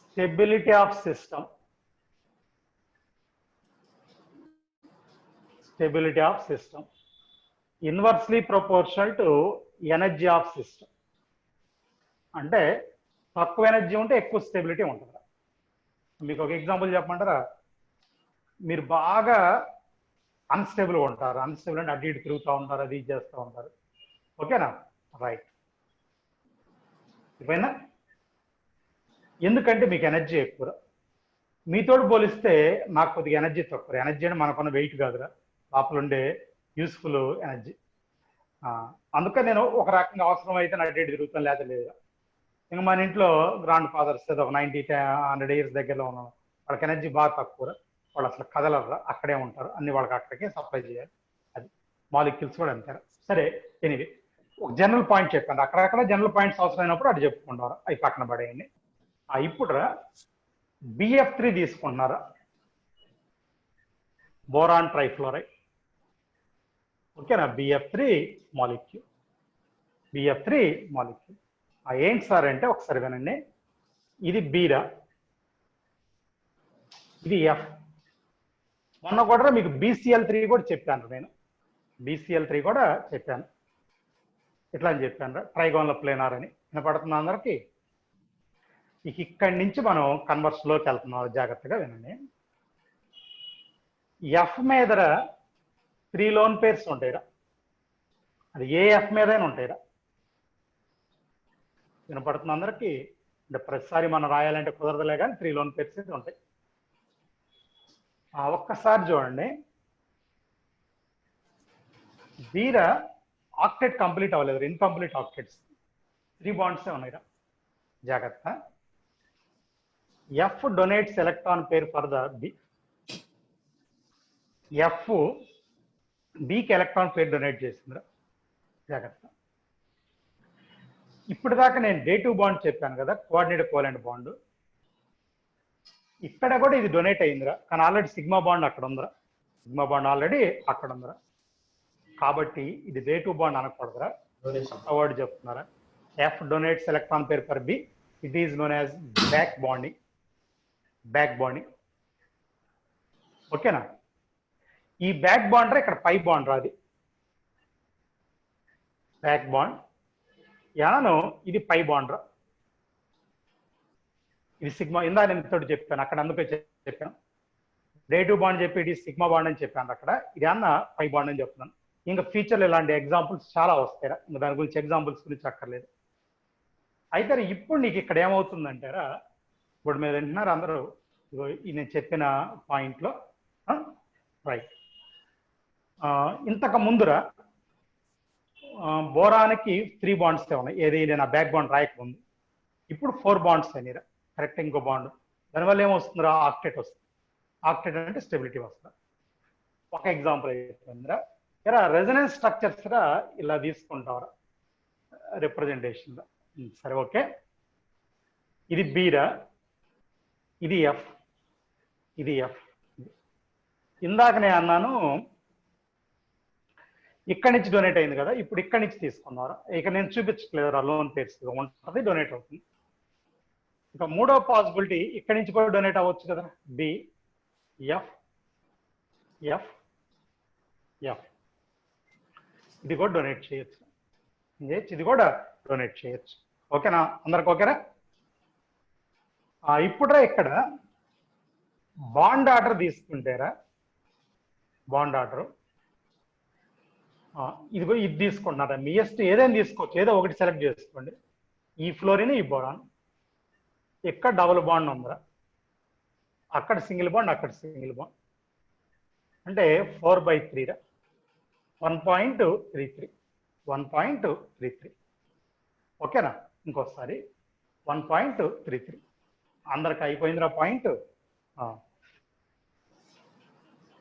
stability of system inversely proportional to energy of system. అంటే తక్కువ ఎనర్జీ ఉంటే ఎక్కువ స్టెబిలిటీ ఉంటుంది. మీకు ఒక ఎగ్జాంపుల్ చెప్పమంటారా? మీరు బాగా అన్స్టేబుల్గా ఉంటారు. అన్స్టేబుల్ అంటే అటు ఇటు తిరుగుతూ ఉంటారు, అది చేస్తూ ఉంటారు. ఓకేనా? రైట్. ఇప్పుడైనా ఎందుకంటే మీకు ఎనర్జీ ఎక్కువ, మీతోటి పోలిస్తే నాకు కొద్దిగా ఎనర్జీ తక్కువ. ఎనర్జీ అంటే మనకున్న వెయిట్ కాదురా, లోపల ఉండే యూస్ఫుల్ ఎనర్జీ. అందుకని నేను ఒక రకంగా అవసరం అయితే నా డేట్ తిరుగుతాను, లేదా లేదా. ఇంకా మన ఇంట్లో గ్రాండ్ ఫాదర్స్ ఏదో ఒక 90-100 ఇయర్స్ దగ్గరలో ఉన్నాం, వాళ్ళకి ఎనర్జీ బాగా తక్కువ. వాళ్ళు అసలు కదలరా, అక్కడే ఉంటారు. అన్ని వాళ్ళకి అక్కడికే సప్లై చేయాలి. అది మాలిక్యూల్స్ కూడా అంటారు. సరే, ఎనివే ఒక జనరల్ పాయింట్ చెప్పండి. అక్కడక్కడ జనరల్ పాయింట్స్ అవసరమైనప్పుడు అటు చెప్పుకుంటారు, అవి పక్కన పడేయండి. ఇప్పుడు BF3 తీసుకుంటున్నారా, బోరాన్ ట్రైఫ్లోరైడ్. ఓకేనా? BF3 molecule. BF3 molecule. ఏంటి సార్ అంటే ఒకసారి వినండి, ఇది బీరా, ఇది ఎఫ్. మొన్న కూడా మీకు BCl3 కూడా చెప్పాను, నేను BCl3 కూడా చెప్పాను, ఇట్లా అని చెప్పాను, ట్రైగోనల్ ప్లేనార్ అని. వినపడుతుంది అందరికి? ఇక్కడి నుంచి మనం కన్వర్స్లోకి వెళ్తున్నాం, జాగ్రత్తగా వినండి. ఎఫ్ మీద 3 లోన్ పేర్స్ ఉంటాయిరా, అది ఏ ఎఫ్ మీదైనా ఉంటాయిరా. వినపడుతుంది అందరికి? అంటే ప్రతిసారి మనం రాయాలంటే కుదరదులే, కానీ 3 లోన్ పేర్స్ అయితే ఉంటాయి. ఒక్కసారి చూడండి, బీరా ఆక్టెట్ కంప్లీట్ అవ్వలేదు, ఇన్కంప్లీట్ ఆక్టెట్స్, 3 బాండ్సే ఉన్నాయిరా, జాగ్రత్త. F donates electron pair for the B, F బికి ఎలక్ట్రాన్ పేర్ డొనేట్ చేసిందిరా, జాగ్రత్త. ఇప్పుడు దాకా నేను డే2 బాండ్ చెప్పాను కదా, కోఆర్డినేట్ కోవలెంట్ బాండ్. ఇక్కడ కూడా ఇది డొనేట్ అయిందిరా, కానీ ఆల్రెడీ సిగ్మా బాండ్ అక్కడ ఉందిరా, సిగ్మా బాండ్ ఆల్రెడీ అక్కడ ఉందిరా, కాబట్టి ఇది డే2 బాండ్ అనకూడదురా, వర్డ్ చెప్తున్నారా. F donates electron pair for B, it is known as back bonding, back bonding. ఓకేనా? ఈ బ్యాక్ బాండ్ ఇక్కడ పై బాండ్ రాది, బ్యాక్ బాండ్ యాను, ఇది పై బాండ్ రా, ఇది సిగ్మా. ఇందా నేను తోటి చెప్పాను అక్కడ, అందుకే చెప్పాను డే2 బాండ్ చెప్పి ఇది సిగ్మా బాండ్ అని చెప్పాను అక్కడ, ఇది అన్న పై బాండ్ అని చెప్తున్నాను. ఇంకా ఫ్యూచర్లో ఇలాంటి ఎగ్జాంపుల్స్ చాలా వస్తాయిరా, ఇంకా దాని గురించి ఎగ్జాంపుల్స్ గురించి అక్కర్లేదు. అయితే ఇప్పుడు నీకు ఇక్కడ ఏమవుతుందంటారా, ఇప్పుడు మీద వింటున్నారు అందరూ, నేను చెప్పిన పాయింట్లో రైట్. ఇంతకు ముందురా బోరానికి 3 బాండ్స్ ఉన్నాయి, ఏది నేను ఆ బ్యాక్ బాండ్ రాయకముందు. ఇప్పుడు 4 బాండ్స్ అయినాయిరా, కరెక్ట్. ఇంకో బాండ్, దానివల్ల ఏమొస్తుందిరా, ఆక్టెట్ వస్తుంది. ఆక్టెట్ అంటే స్టెబిలిటీ వస్తుంది. ఒక ఎగ్జాంపుల్ అయిపోయిందిరా, ఇలా రెజనెన్స్ స్ట్రక్చర్స్ రా ఇలా తీసుకుంటావురా రిప్రజెంటేషన్. సరే ఓకే, ఇది బీరా, ఇది ఎఫ్, ఇది ఎఫ్. ఇందాక నేను అన్నాను ఇక్కడి నుంచి డొనేట్ అయింది కదా, ఇప్పుడు ఇక్కడి నుంచి తీసుకున్నారు. ఇక నేను చూపించట్లేదు, లోన్ పేర్స్ ఉంటుంది, డొనేట్ అవుతుంది. ఇక మూడో పాసిబిలిటీ ఇక్కడి నుంచి కూడా డొనేట్ అవ్వచ్చు కదా, బి ఎఫ్ ఎఫ్ ఎఫ్, ఇది కూడా డొనేట్ చేయొచ్చు, ఇది కూడా డొనేట్ చేయొచ్చు. ఓకేనా అందరికి? ఓకేనా? ఇప్పుడురా ఇక్కడ బాండ్ ఆర్డర్ తీసుకుంటారా, బాండ్ ఆర్డర్ ఇదిగో ఇది తీసుకుంటున్నారా, మీ ఎస్ట్ ఏదైనా తీసుకోవచ్చు, ఏదో ఒకటి సెలెక్ట్ చేసుకోండి. ఈ ఫ్లోరిన్, ఈ బోరాన్, ఇక్కడ డబుల్ బాండ్ ఉందిరా, అక్కడ సింగిల్ బాండ్, అక్కడ సింగిల్ బాండ్, అంటే 4/3 రా, 1.33 1.33. ఓకేనా? ఇంకోసారి 1.33. అందరికి అయిపోయిందిరా పాయింట్.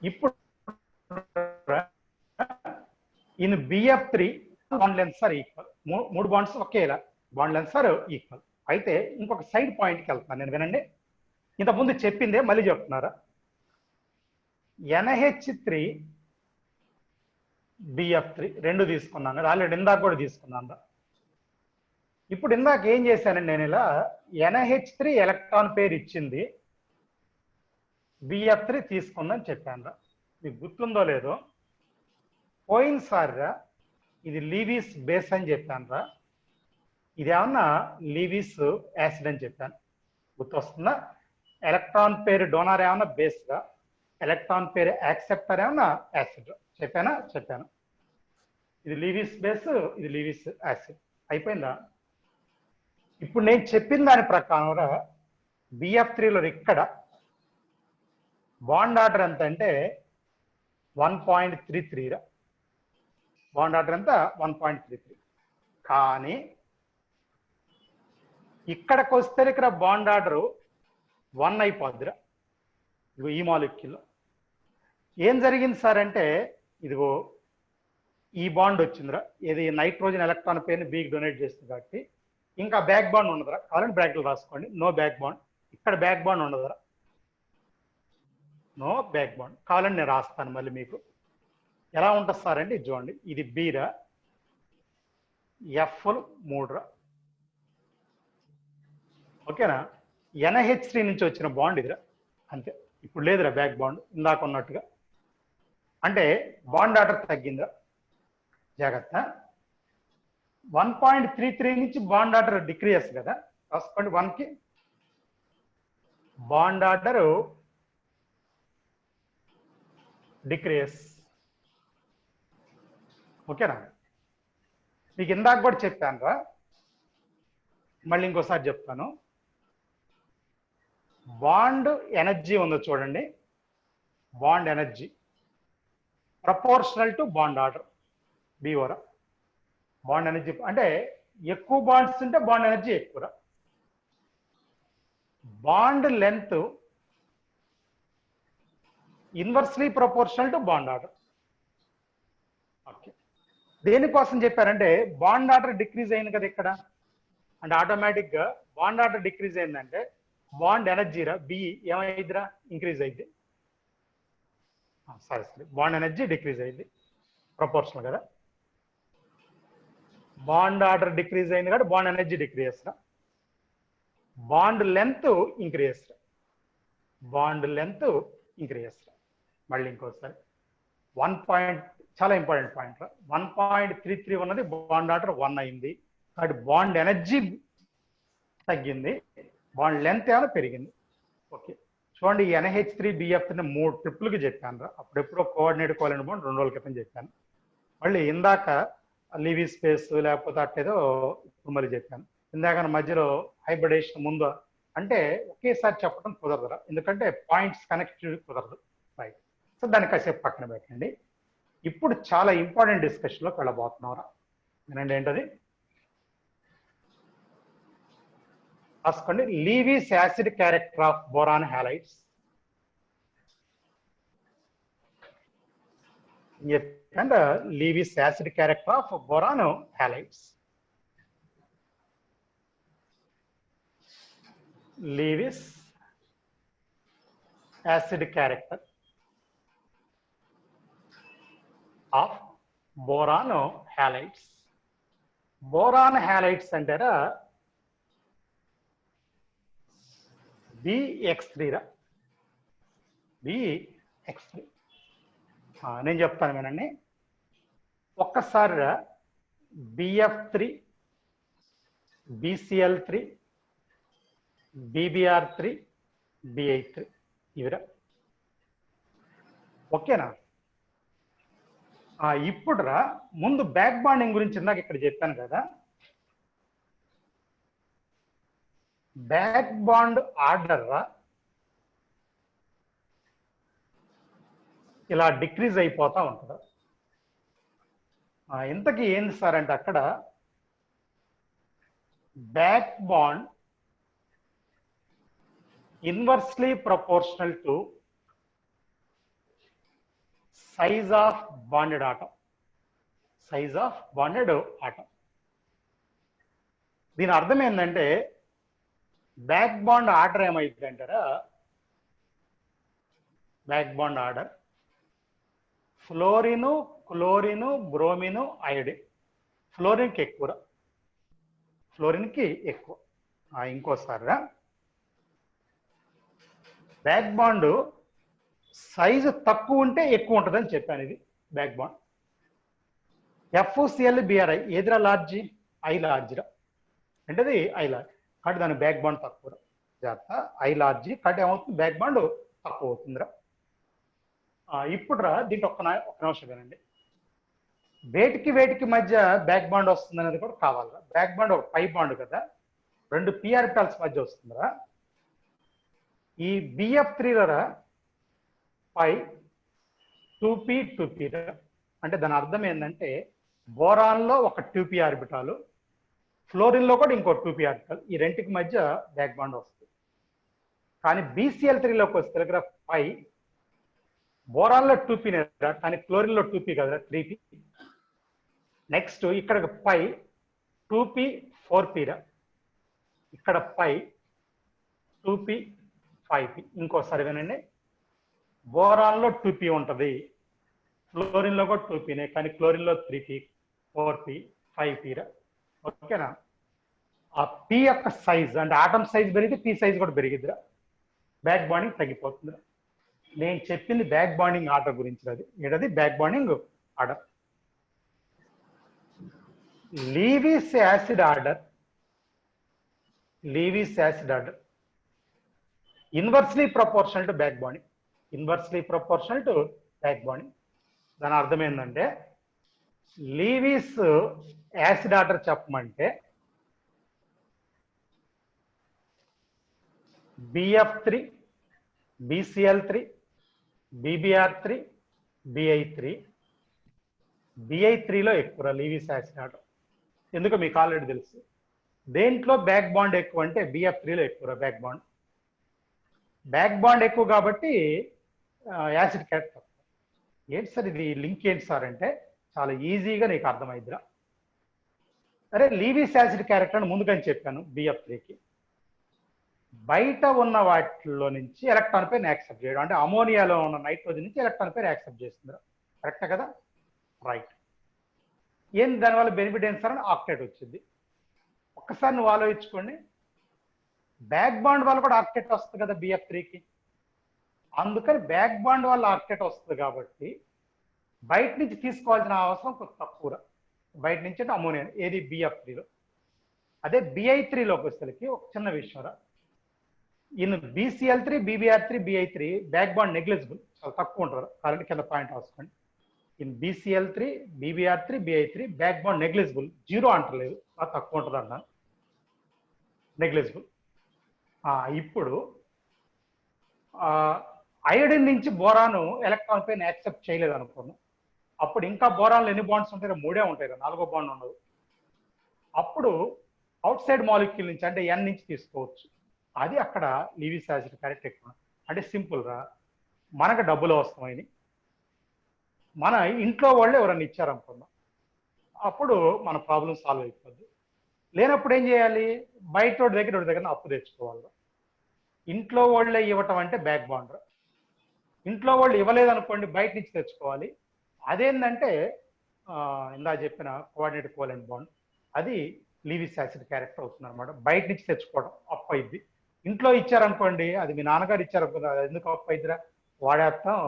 ఇప్పుడు in BF3 bond lengths are equal, 3 bonds ఒకేలా, బాండ్ లెన్స్ ఆర్ ఈక్వల్. అయితే ఇంకొక సైడ్ పాయింట్కి వెళ్తున్నాను నేను, వినండి. ఇంతకుముందు చెప్పిందే మళ్ళీ చెప్తున్నారా, NH3 BF3 రెండు తీసుకున్నాను కదా, ఆల్రెడీ ఇందాక కూడా తీసుకున్నాను. ఇప్పుడు ఇందాక ఏం చేశానండి నేను, ఇలా NH3 ఎలక్ట్రాన్ పేరు ఇచ్చింది, BF3 తీసుకుందని చెప్పాను రా. మీకు గుర్తుందో లేదో, పోయినసారి రా ఇది లీవిస్ బేస్ అని చెప్పాను రా, ఇది ఏమన్నా లీవిస్ యాసిడ్ అని చెప్పాను, గుర్తొస్తుందా? ఎలక్ట్రాన్ పేరు డోనార్ ఏమన్నా బేస్ రా, ఎలక్ట్రాన్ పేరు యాక్సెప్టర్ ఏమన్నా యాసిడ్. చెప్పాను. ఇది లీవిస్ బేస్, ఇది లీవిస్ యాసిడ్. అయిపోయిందా? ఇప్పుడు నేను చెప్పిన దాని ప్రకారం BF3లో ఇక్కడ బాండ్ ఆర్డర్ ఎంత అంటే 1.33 రా, బాండ్ ఆర్డర్ ఎంత 1.33. కానీ ఇక్కడికి వస్తే ఇక్కడ బాండ్ ఆర్డర్ 1 అయిపోద్దిరా. ఇదిగో ఈ మాలిక్యూల్లో ఏం జరిగింది సార్ అంటే, ఇదిగో ఈ బాండ్ వచ్చిందిరా, ఇది నైట్రోజన్ ఎలక్ట్రాన్ పేరుని బీకి డొనేట్ చేస్తుంది కాబట్టి ఇంకా బ్యాక్ బాండ్ ఉండదురా. కావాలంటే బ్రాకెట్లు రాసుకోండి, నో బ్యాక్ బాండ్. ఇక్కడ బ్యాక్ బాండ్ ఉండదురా, నో బ్యాక్ బాండ్. కావాలంటే నేను రాస్తాను మళ్ళీ మీకు ఎలా ఉంటుంది సార్ అంటే, ఇది చూడండి, ఇది బీరా, ఎఫ్లు 3 ఓకేనా. NH3 నుంచి వచ్చిన బాండ్ ఇదిరా, అంతే. ఇప్పుడు లేదురా బ్యాక్ బాండ్ ఇందాక ఉన్నట్టుగా, అంటే బాండ్ ఆర్డర్ తగ్గిందిరా, జాగ్రత్త. 1.33 నుంచి బాండ్ ఆర్డర్ డిక్రీస్ కదా, రాసుకోండి. 1కి బాండ్ ఆర్డర్ డిక్రీస్, ఓకేనా. మీకు ఇందాక కూడా చెప్పాను రా, మళ్ళీ ఇంకోసారి చెప్తాను. బాండ్ ఎనర్జీ ఉందో చూడండి, bond energy proportional to bond order, బిఓరా. బాండ్ ఎనర్జీ అంటే ఎక్కువ బాండ్స్ ఉంటే బాండ్ ఎనర్జీ ఎక్కువరా. Bond length inversely proportional to bond order. Okay, దేనికోసం చెప్పారంటే బాండ్ ఆర్డర్ డిక్రీజ్ అయింది కదా ఇక్కడ, అంటే ఆటోమేటిక్ గా బాండ్ ఆర్డర్ డిక్రీజ్ అయిందంటే బాండ్ ఎనర్జీరా బి ఏమైందిరా, ఇంక్రీజ్ అయింది. సరే సరే, బాండ్ ఎనర్జీ డిక్రీజ్ అయింది, ప్రపోర్షనల్ కదా. బాండ్ ఆర్డర్ డిక్రీజ్ అయింది కాబట్టి బాండ్ ఎనర్జీ డిక్రీజ్ రా. బాండ్ లెంత్ ఇంక్రీజ్ రా, బాండ్ లెంత్ ఇంక్రీజ్ రా. మళ్ళీ ఇంకోసారి 1 చాలా ఇంపార్టెంట్ పాయింట్ రా. 1.33 ఉన్నది బాండ్ ఆర్డర్ 1 అయింది కాబట్టి బాండ్ ఎనర్జీ తగ్గింది, బాండ్ లెంత్ ఏమైనా పెరిగింది. ఓకే, చూడండి. NH3 BF3 3 ట్రిప్లకి చెప్పాను రా, అప్పుడెప్పుడో కోఆర్డినేట్ కోవాలని బాండ్ 2 రోజుల క్రితం చెప్పాను. మళ్ళీ ఇందాక లీవీ స్పేస్ లేకపోతే అట్టేదో ఇప్పుడు మళ్ళీ చెప్పాను. ఇందాక మధ్యలో హైబ్రిడేషన్ ముందు అంటే ఒకేసారి చెప్పడం కుదరదురా, ఎందుకంటే పాయింట్స్ కనెక్ట్ కుదరదు. రైట్, సో దాన్ని కాసేపు పక్కన పెట్టండి. ఇప్పుడు చాలా ఇంపార్టెంట్ డిస్కషన్లోకి వెళ్ళబోతున్నారా, వినండి. ఏంటది రాసుకోండి. Lewis acid character of boron halides. And Lewis acid character of boron halides. Lewis acid character of boron halides. Boron halides అంటారా BX3 రా, BX3. నేను చెప్తాను వినండి ఒక్కసారి. BF3, BCl3, BBr3, BI3 ఇవిరా, ఓకేనా. ఇప్పుడు రా, ముందు బ్యాక్ బాండింగ్ గురించి ఇందాక ఇక్కడ చెప్పాను కదా. బ్యాక్ బాండ్ ఆర్డర్ రా ఇలా డిక్రీజ్ అయిపోతా ఉంటుంది. ఇంతకీ ఏంది సార్ అంటే అక్కడ back bond inversely proportional to size of bonded atom, size of bonded atom. దీని అర్థం ఏంటంటే బ్యాక్ బాండ్ ఆర్డర్ ఏమైంది అంటారా, బ్యాక్ బాండ్ ఆర్డర్ ఫ్లోరిను, క్లోరిను, బ్రోమిను, అయోడిన్. ఫ్లోరిన్కి ఎక్కువ, ఫ్లోరిన్కి ఎక్కువ. ఇంకోసారి బ్యాక్ బాండ్ సైజు తక్కువ ఉంటే ఎక్కువ ఉంటుందని చెప్పాను. ఇది బ్యాక్ బాండ్. FCl BRI ఏదిరా లార్జీ, ఐ లార్జీరా, అంటే అది ఐ లార్జ్ కాబట్టి దాని బ్యాక్ బాండ్ తక్కువ. జాగ్రత్త, ఐ లార్జీ కాబట్టి ఏమవుతుంది, బ్యాక్ బాండ్ తక్కువ అవుతుందిరా. ఇప్పుడు రా దీంట్లో ఒక నిమిషం వినండి. వేటికి వేటికి మధ్య బ్యాక్ బాండ్ వస్తుంది అనేది కూడా కావాలిరా. బ్యాక్ బాండ్ ఒక పై బాండ్ కదా, 2 p ఆర్బిటాల్స్ మధ్య వస్తుందిరా. ఈ BF3 రా పై 2p 2p రా, అంటే దాని అర్థం ఏంటంటే బోరాన్లో ఒక 2p ఆర్బిటాలు, ఫ్లోరిన్లో కూడా ఇంకో 2p ఆర్బిటాల్, ఈ రెంటికి మధ్య బ్యాక్ బాండ్ వస్తుంది. కానీ BCl3లోకి వస్తే దగ్గర పై బోరాన్లో 2p కానీ క్లోరిన్లో 2p కదా, 3p. నెక్స్ట్ ఇక్కడ పై 2p 4p రా, ఇక్కడ పై 2p 5p. ఇంకోసారి వినండి, బోరాన్లో 2p ఉంటుంది, ఫ్లోరిన్లో కూడా 2p కానీ క్లోరిన్లో 3p 4p 5p రా. ఓకేనా? ఆ పి యొక్క సైజ్ అంటే ఆటమ్ సైజ్ పెరిగితే పి సైజ్ కూడా పెరిగిద్దిరా, బ్యాక్ బాండింగ్ తగ్గిపోతుంది. నేను చెప్పింది బ్యాక్ బాండింగ్ ఆర్డర్ గురించి, అది ఏదది back bonding order. Lewis acid order, Lewis acid order inversely proportional to back bonding, inversely proportional to back bonding. దాని అర్థం ఏంటంటే లీవిస్ యాసిడ్ ఆర్డర్ చెప్పమంటే BF3, BCl3, BBr3, BI3. BI3లో ఎక్కువ లీవిస్ యాసిడ్ ఆర్డర్. ఎందుకు మీకు ఆల్రెడీ తెలుసు. దేంట్లో బ్యాక్ బాండ్ ఎక్కువ అంటే BF3లో ఎక్కువ బ్యాక్ బాండ్. బ్యాక్ బాండ్ ఎక్కువ కాబట్టి యాసిడ్ క్యారెక్టర్. ఏంటి సార్ ఇది లింక్ ఏంటి సార్ అంటే చాలా ఈజీగా నీకు అర్థమైద్దిరా. అరే లీవిస్ యాసిడ్ క్యారెక్టర్ అని ముందుకని చెప్పాను. BF3కి బయట ఉన్న వాటిలో నుంచి ఎలక్ట్రాన్ పేరు యాక్సెప్ట్ చేయడం, అంటే అమోనియాలో ఉన్న నైట్రోజన్ నుంచి ఎలక్ట్రాన్ పేరు యాక్సెప్ట్ చేస్తుంది. కరెక్టే కదా? రైట్. ఏం దానివల్ల బెనిఫిట్ ఏంటి సార్ అని ఆక్టేట్ వచ్చింది. ఒక్కసారి నువ్వు ఆలోచించుకోండి, బ్యాక్ బాండ్ వల్ల కూడా ఆక్టేట్ వస్తుంది కదా BF3కి. అందుకని బ్యాక్ బాండ్ వల్ల ఆక్టేట్ వస్తుంది కాబట్టి బయట నుంచి తీసుకోవాల్సిన అవసరం కొంచెం తక్కువ. బయట నుంచి అంటే అమోనియా ఏది BF3లో. అదే BI3లోకి వచ్చేసరికి ఒక చిన్న విషయం రా. In BCl3, BBr3, BI3 back bond negligible, చాలా తక్కువ ఉంటారు. కరెంట్ కింద పాయింట్ రాసుకోండి. In BCl3, BBr3, BI3 back bond negligible, zero అంటలేదు, చాలా తక్కువ ఉంటుంది అన్న, నెగ్లిజిబుల్. ఇప్పుడు అయోడిన్ నుంచి బోరాను ఎలక్ట్రాన్ పైన యాక్సెప్ట్ చేయలేదు అనుకున్నాం. అప్పుడు ఇంకా బోరాన్లు ఎన్ని బాండ్స్ ఉంటాయి? 3 ఉంటాయి, 4వ బాండ్ ఉండదు. అప్పుడు అవుట్ సైడ్ మాలిక్యూల్ నుంచి అంటే N నుంచి తీసుకోవచ్చు. అది అక్కడ లీవిస్ యాసిడ్ క్యారెక్టర్ ఎక్కువ. అంటే సింపుల్ రా, మనకు డబ్బులు వస్తామని మన ఇంట్లో వాళ్ళు ఎవరన్నా ఇచ్చారనుకుందాం, అప్పుడు మన ప్రాబ్లం సాల్వ్ అయిపోద్ది. లేనప్పుడు ఏం చేయాలి? బయట దగ్గర అప్పు తెచ్చుకోవాలి. ఇంట్లో వాళ్ళే ఇవ్వటం అంటే బ్యాక్ బాండ్. ఇంట్లో వాళ్ళు ఇవ్వలేదనుకోండి, బయట నుంచి తెచ్చుకోవాలి. అదేంటంటే ఇందా చెప్పిన కోఆర్డినేట్ కోవలెంట్ బాండ్, అది లీవిస్ యాసిడ్ క్యారెక్టర్ అవుతుంది అనమాట. బయట నుంచి తెచ్చుకోవడం అప్పు అయింది. ఇంట్లో ఇచ్చారనుకోండి, అది మీ నాన్నగారు ఇచ్చారనుకోండి, అది ఎందుకు అప్పు అయిద్దిరా, వాడేస్తాం.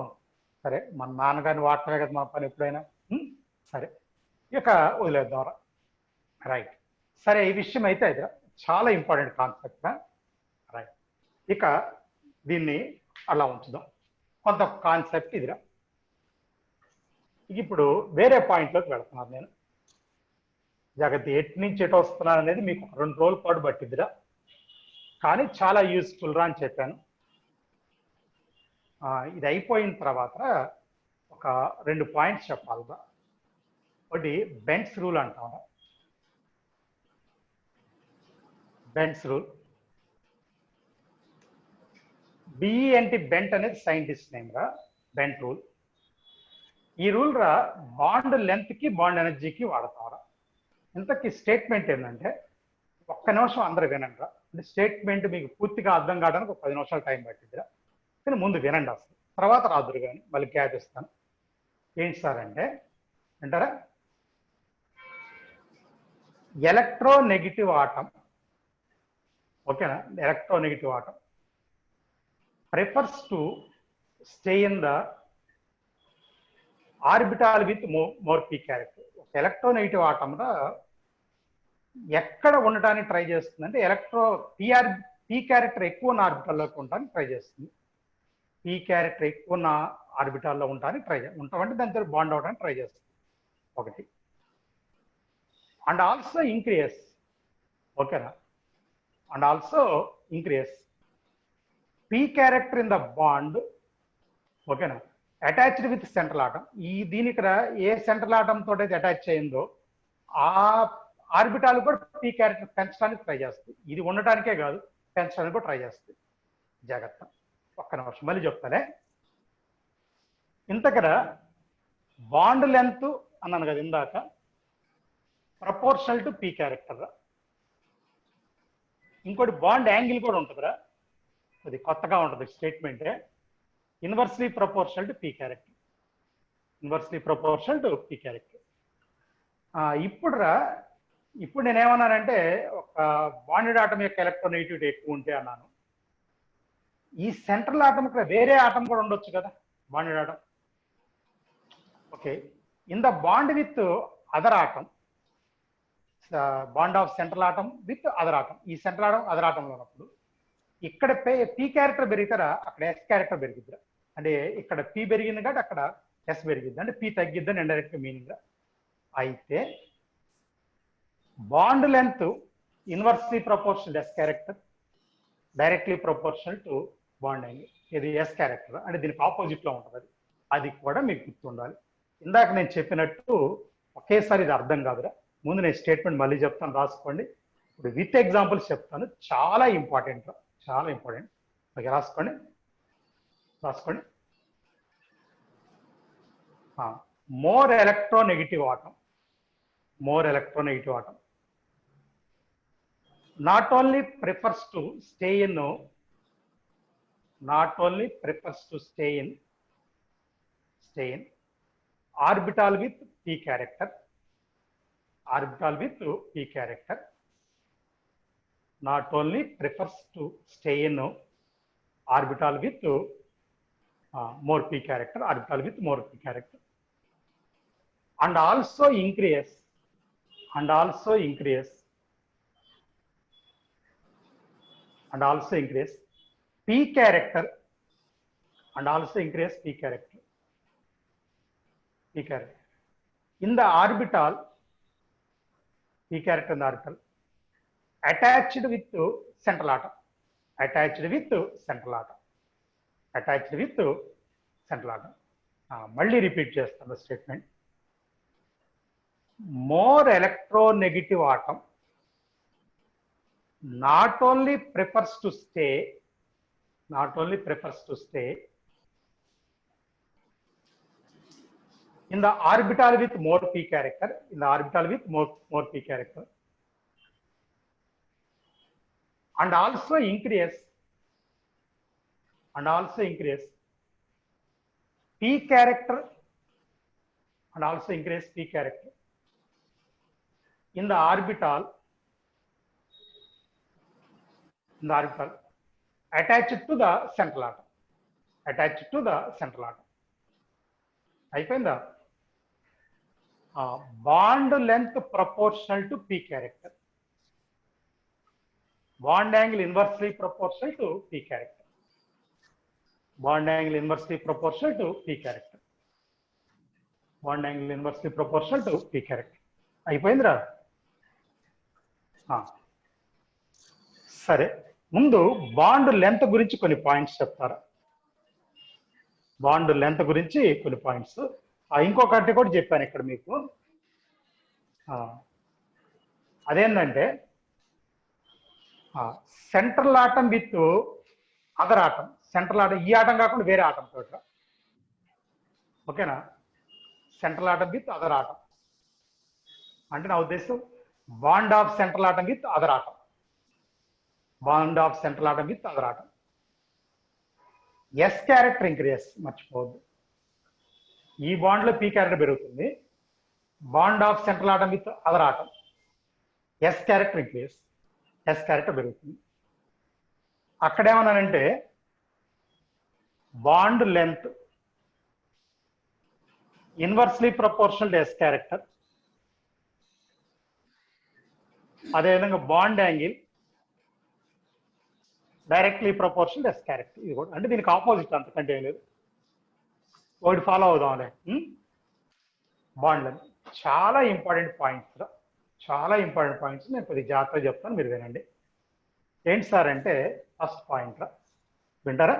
సరే మన నాన్నగారిని వాడటమే కదా మన పని ఎప్పుడైనా, సరే ఇక వదిలేద్దాం. రైట్. సరే ఈ విషయం అయితే అది చాలా ఇంపార్టెంట్ కాన్సెప్ట్. రైట్. ఇక దీన్ని అలా ఉంచుదాం. కొంత కాన్సెప్ట్ ఇదిరా. ఇప్పుడు వేరే పాయింట్లోకి వెళ్తున్నాను నేను. జాగ్రత్త, ఎటు నుంచి ఎటు వస్తున్నాను అనేది మీకు 2 రోజుల పాటు పట్టిద్దిరా, కానీ చాలా యూస్ఫుల్ రా అని చెప్పాను. ఇది అయిపోయిన తర్వాత ఒక 2 పాయింట్స్ చెప్పాలిరా. ఒకటి బెంట్స్ రూల్ అంటాం. బెంట్స్ రూల్, BENT బెంట్ అనేది సైంటిస్ట్ నేమ్ రా. బెంట్ రూల్, ఈ రూల్ రా బాండ్ లెంత్ కి బాండ్ ఎనర్జీకి వాడతారా. ఇంతకీ స్టేట్మెంట్ ఏంటంటే, ఒక్క నిమిషం అందరూ వినండి రా. అంటే స్టేట్మెంట్ మీకు పూర్తిగా అర్థం కావడానికి ఒక 10 నిమిషాలు టైం పట్టిద్దిరా, కానీ ముందు వినండి అసలు, తర్వాత రాదురు కానీ మళ్ళీ గ్యాప్ ఇస్తాను. ఏంటి సార్ అంటే అంటారా, ఎలక్ట్రోనెగటివ్ ఆటం, ఓకేనా, electronegative atom prefers to stay in the orbital with more p character. Electronegative atom ఎక్కడ ఉండటానికి ట్రై చేస్తుంది అంటే p క్యారెక్టర్ ఎక్కువ ఉన్న ఆర్బిటాల్లోకి ఉండడానికి ట్రై చేస్తుంది. p క్యారెక్టర్ ఎక్కువ ఉన్న ఆర్బిటాల్లో ఉండడానికి ఉంటామంటే దాంతో బాండ్ అవడానికి ట్రై చేస్తుంది ఒకటి. అండ్ ఆల్సో ఇంక్రీస్, ఓకేనా, and also increase p character in the bond, ఓకేనా, అటాచ్డ్ విత్ సెంట్రల్ ఆటం. దీనికి ఏ సెంట్రల్ ఆటం తోటి అయితే అటాచ్ అయిందో ఆ ఆర్బిటాల్ కూడా p క్యారెక్టర్ పెంచడానికి ట్రై చేస్తుంది. ఇది ఉండటానికే కాదు, పెంచడానికి కూడా ట్రై చేస్తుంది. జాగ్రత్త, ఒక్క నిమిషం మళ్ళీ చెప్తానే. ఇంతకడ బాండ్ లెంత్ అన్నాను కదా ఇందాక, ప్రపోర్షనల్ టు p క్యారెక్టర్. ఇంకోటి బాండ్ యాంగిల్ కూడా ఉంటుందిరా, అది కొత్తగా ఉంటుంది స్టేట్మెంటే. Inversely proportional to p character, inversely proportional to p character. ఇప్పుడు ఇప్పుడు నేనేమన్నానంటే ఒక బాండెడ్ ఆటం యొక్క ఎలక్ట్రోనెగటివిటీ ఎక్కువ ఉంటే అన్నాను. ఈ సెంట్రల్ ఆటం ఇక్కడ వేరే ఆటం కూడా ఉండొచ్చు కదా, bonded atom. Okay, in the bond with other atom, bond of central atom with other atom, ఈ సెంట్రల్ ఆటం అదర్ ఆటంలో ఉన్నప్పుడు ఇక్కడ పీ క్యారెక్టర్ పెరుగుతారా, అక్కడ ఎస్ క్యారెక్టర్ పెరుగుద్దిరా. అంటే ఇక్కడ పీ పెరిగింది కాబట్టి అక్కడ ఎస్ పెరిగిద్ది, అంటే పీ తగ్గిద్దని ఇండైరెక్ట్ మీనింగ్. అయితే bond length inversely proportional yes character, directly proportional to bond angle. ఇది ఎస్ క్యారెక్టర్ అంటే దీనికి ఆపోజిట్ లో ఉంటుంది. అది కూడా మీకు గుర్తుండాలి. ఇందాక నేను చెప్పినట్టు ఒకేసారి ఇది అర్థం కాదురా. ముందు నేను స్టేట్మెంట్ మళ్ళీ చెప్తాను, రాసుకోండి. ఇప్పుడు విత్ ఎగ్జాంపుల్స్ చెప్తాను, చాలా ఇంపార్టెంట్, చాలా ఇంపార్టెంట్. ఓకే, రాసుకోండి. More electronegative atom, not only prefers to stay in orbital with p character, not only prefers to stay in orbital with more p character, and also increase p character, in the orbital, p character in the orbital attached with central atom, మళ్ళీ repeat చేస్తాను statement. More electronegative atom not only prefers to stay in the orbital with more p character, and also increase p character, in the orbital attached to the central atom, అయిపోయిందా? Bond length proportional to p character, bond angle inversely proportional to p character, అయిపోయిందిరా? సరే, ముందు bond length గురించి కొన్ని points చెప్తారా? ఇంకొకటి కూడా చెప్పాను ఇక్కడ మీకు. అదేంటంటే central atom with other atom, ఈ ఆటం కాకుండా వేరే ఆటం తోట. ఓకేనా? Central atom with other atom అంటే నా ఉద్దేశం bond of central atom with other atom, s character increase, మర్చిపోవద్దు. ఈ బాండ్ లో పీ క్యారెక్టర్ పెరుగుతుంది. Bond of central atom with other atom, s character increase, పెరుగుతుంది. అక్కడేమన్నానంటే bond length inversely proportional to s character, అదేవిధంగా bond angle directly proportional yes character. ఇది కూడా అంటే దీనికి ఆపోజిట్, అంతకంటే ఏం లేదు. ఒకటి ఫాలో అవుదాంలే. బాండ్ లెంత్ చాలా ఇంపార్టెంట్ పాయింట్స్, నేను కొద్దిగా జాగ్రత్తగా చెప్తాను, మీరు వినండి. ఏంటి సార్ అంటే ఫస్ట్ పాయింట్ వింటారా?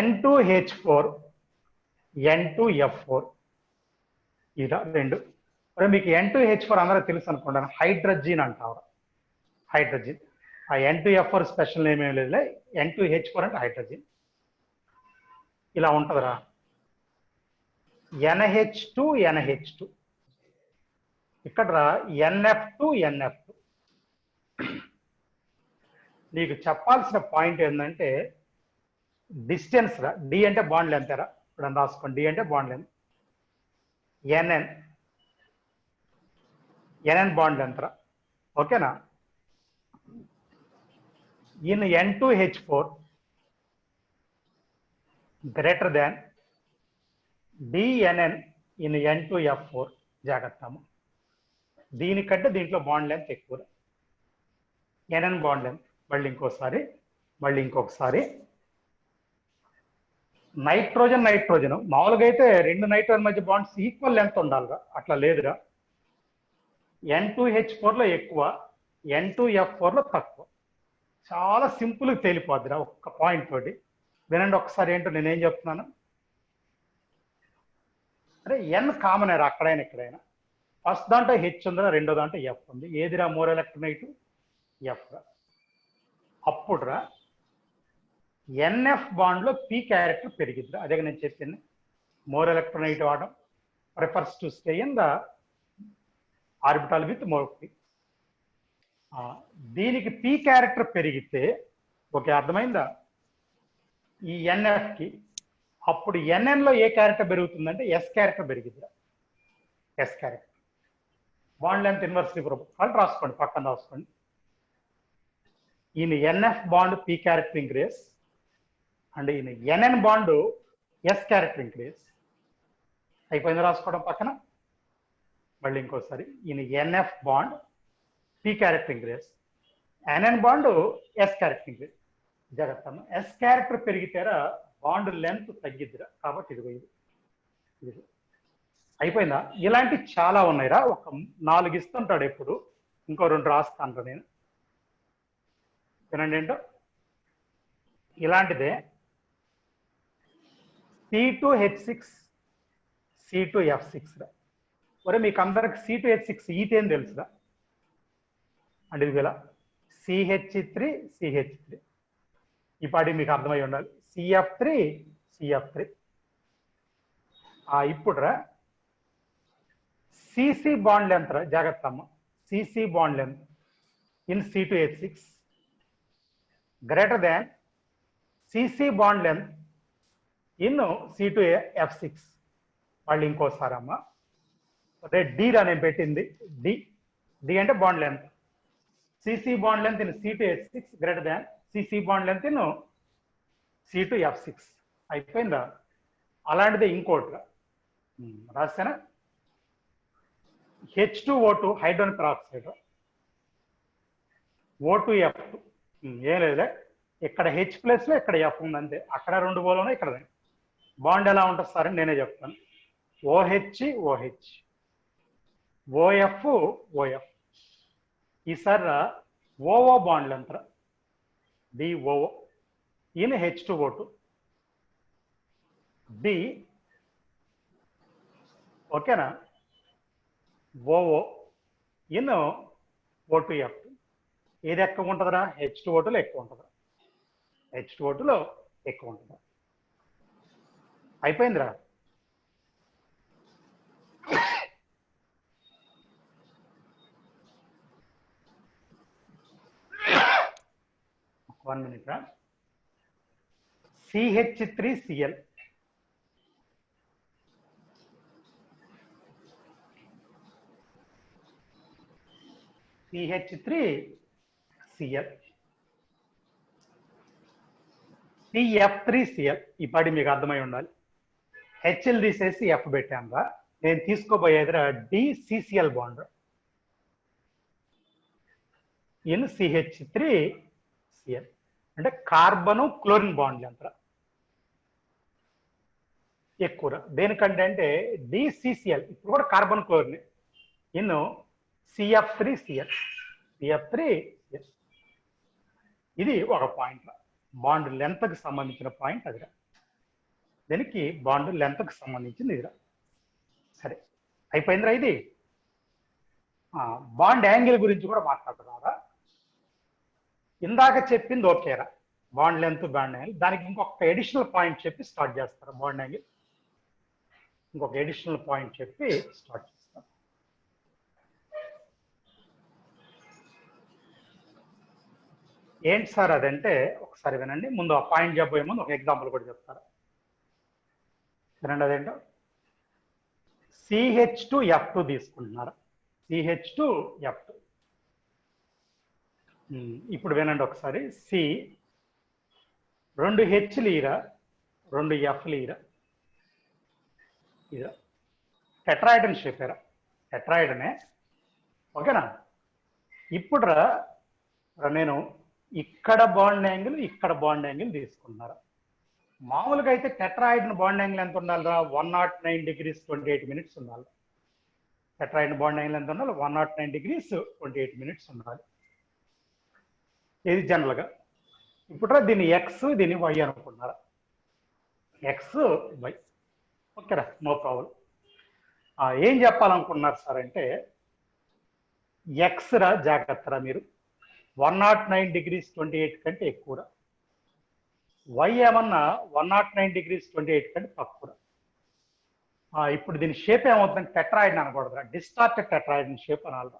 N2H4, N2F4 ఇలా రెండు. మీకు N2H4 అందరూ తెలుసు అనుకుంటాను, హైడ్రోజన్ అంటారు. ఆ N2F4 స్పెషల్ నేమ్ ఏం లేదులే, N2H4 అంటే హైడ్రోజన్. ఇలా ఉంటుందిరా. NH2, ఇక్కడ NF2. నీకు చెప్పాల్సిన పాయింట్ ఏంటంటే డిస్టెన్స్ రా. డి అంటే బాండ్ లెంత్ రా. ఇప్పుడు రాసుకోండి, డి అంటే bond length. NN bond length ఓకేనా. In N2H4 greater than DNN in N2F4 జాగ్రత్త. దీనికంటే దీంట్లో బాండ్ లెంత్ ఎక్కువ. NN బాండ్ లెంత్ మళ్ళీ ఇంకొకసారి నైట్రోజన్ మామూలుగా అయితే రెండు నైట్రోజన్ మధ్య బాండ్స్ ఈక్వల్ లెంత్ ఉండాలిగా, అట్లా లేదురా. N2H4 లో ఎక్కువ, N2F4 లో తక్కువ. చాలా సింపుల్గా తేలిపోద్దిరా ఒక్క పాయింట్ తోటి. వినండి ఒకసారి ఏంటో నేనేం చెప్తున్నాను. అరే ఎన్ కామన్ రా అక్కడైనా ఇక్కడైనా. ఫస్ట్ దాంట్లో హెచ్ ఉందిరా, రెండో దాంట్లో ఎఫ్ ఉంది. ఏదిరా మోర్ ఎలక్ట్రోనైట్? ఎఫ్ రా. అప్పుడురా ఎన్ఎఫ్ బాండ్ లో పీ క్యారెక్టర్ పెరిగిద్దిరా. అదే నేను చెప్పింది. మోర్ ఎలక్ట్రోనైట్ వాడడం prefers to stay in the orbital with more p. దీనికి పీ క్యారెక్టర్ పెరిగితే ఓకే అర్థమైందా ఈ ఎన్ఎఫ్ కి. అప్పుడు ఎన్ఎన్ లో ఏ క్యారెక్టర్ పెరుగుతుందంటే ఎస్ క్యారెక్టర్ పెరిగిద్దిరా. S character bond length inversely proportional. రాసుకోండి, పక్కన రాసుకోండి. ఈయన NF bond P character increase and ఈయన NN bond yes character increase. అయిపోయింది రాసుకోవడం పక్కన. మళ్ళీ ఇంకోసారి ఈయన NF bond P character increase, NN bond yes character increase. జాగ్రత్త, ఎస్ క్యారెక్టర్ పెరిగితేరా బాండ్ లెంత్ తగ్గిద్దిరా. కాబట్టి ఇది అయిపోయిందా. ఇలాంటి చాలా ఉన్నాయిరా. ఒక 4 ఇస్తుంటాడు ఎప్పుడు, ఇంకో 2 రాస్తాను నేను. వినండి ఏంటో. ఇలాంటిదే C2H6 C2F6 రా. ఒరే మీకు అందరికి C2H6 ఈథేన్ తెలుసురా. అంటే ఇది ఇలా CH3 CH3. ఈ పాటి మీకు అర్థమై ఉండాలి. CF3 ఇప్పుడు రా CC బాండ్ లెంత్ రా. జాగ్రత్త అమ్మ. CC bond length in C2H6 greater than CC bond length in C2F6. మళ్ళీ ఇంకోసారి అమ్మ. అదే డి రా నేను పెట్టింది. డి అంటే bond length. CC bond length in C2H6 greater than CC bond length in C2F6. అయిపోయిందా. అలాంటిదే ఇంకోటి రాస్తానా. H2O2 hydrogen peroxide O2F2. ఏం లేదులే, ఇక్కడ H ప్లస్ లో ఇక్కడ F ఉంది అంతే. అక్కడ 2 బోలోనే ఇక్కడ బాండ్ ఎలా ఉంటుంది సార్ అని నేనే చెప్తాను. OH OH OF OF. ఈసారి OO బాండ్లు ఎంత DOO ఇన్ H2O2 D ఓకేనా. OO in O2F. ఏది ఎక్కువ ఉంటుందిరా? H2O2లో ఎక్కువ ఉంటుందా? H2O2లో ఎక్కువ ఉంటుందా? అయిపోయిందిరా. వన్ మినిట్ రా. CH3Cl CH3Cl CF3Cl. ఈ పాటి మీకు అర్థమై ఉండాలి. హెచ్ఎల్ తీసేసి ఎఫ్ పెట్టాంగా. నేను తీసుకోబోయేదిరా DCCl బాండ్ ఇన్ CH3Cl. అంటే కార్బను క్లోరిన్ బాండ్లు ఎంత ఎక్కువ. దేనికంటే అంటే DCCl ఇప్పుడు కూడా కార్బన్ క్లోరిన్ ఇన్ CF3Cl. ఇది ఒక పాయింట్. బాండ్ లెంత్ కి సంబంధించిన పాయింట్ అదిరా. దీనికి బాండ్ లెంత్ కి సంబంధించింది ఇదిరా. సరే అయిపోయిందిరా. ఇది బాండ్ యాంగిల్ గురించి కూడా మాట్లాడుతున్నారా. ఇందాక చెప్పింది ఓకేరా, బాండ్ లెంత్ బాండ్ యాంగిల్. దానికి ఇంకొక ఎడిషనల్ పాయింట్ చెప్పి స్టార్ట్ చేస్తారా. బాండ్ యాంగిల్ ఇంకొక ఎడిషనల్ పాయింట్ చెప్పి స్టార్ట్ చేస్తారు. ఏంటి సార్ అదంటే ఒకసారి వినండి. ముందు ఆ పాయింట్ చెప్పబోయే ముందు ఒక ఎగ్జాంపుల్ కూడా చెప్తారా. వినండి. అదేంటో CH2F2 తీసుకుంటున్నారు. CH2F2. ఇప్పుడు వినండి ఒకసారి. సి 2 హెచ్లు ఈరా, 2 ఎఫ్లు ఈరా. ఇదా టెట్రాయిడన్ షేప్ ఏరా, టెట్రాయిడనే. ఓకేనా? ఇప్పుడు నేను ఇక్కడ బాండ్ యాంగిల్, ఇక్కడ బాండ్ యాంగిల్ తీసుకున్నారా. మామూలుగా అయితే టెట్రాయిడన్ బాండ్ యాంగిల్ ఎంత ఉండాలిరా? 109 degrees 28 minutes ఉండాలి. టెట్రాయిడన్ బాండ్ యాంగిల్ ఎంత ఉండాలి? 109 degrees 28 minutes ఉండాలి. ఇది జనరల్గా. ఇప్పుడు దీన్ని ఎక్స్, దీన్ని వై అనుకున్నారా. X Y. ఓకేరా, నో ప్రాబ్లం. ఏం చెప్పాలనుకున్నారు సార్ అంటే, ఎక్స్ రా జాగ్రత్తరా మీరు 109 degrees 28 కంటే ఎక్కువరా. వై ఏమన్నా 109 degrees 28 కంటే తక్కువరా. ఇప్పుడు దీని షేప్ ఏమవుతుందంటే టెట్రాయిడన్ అనకూడదురా, డిస్టార్టెడ్ టెట్రాయిడన్ షేప్ అనాలి.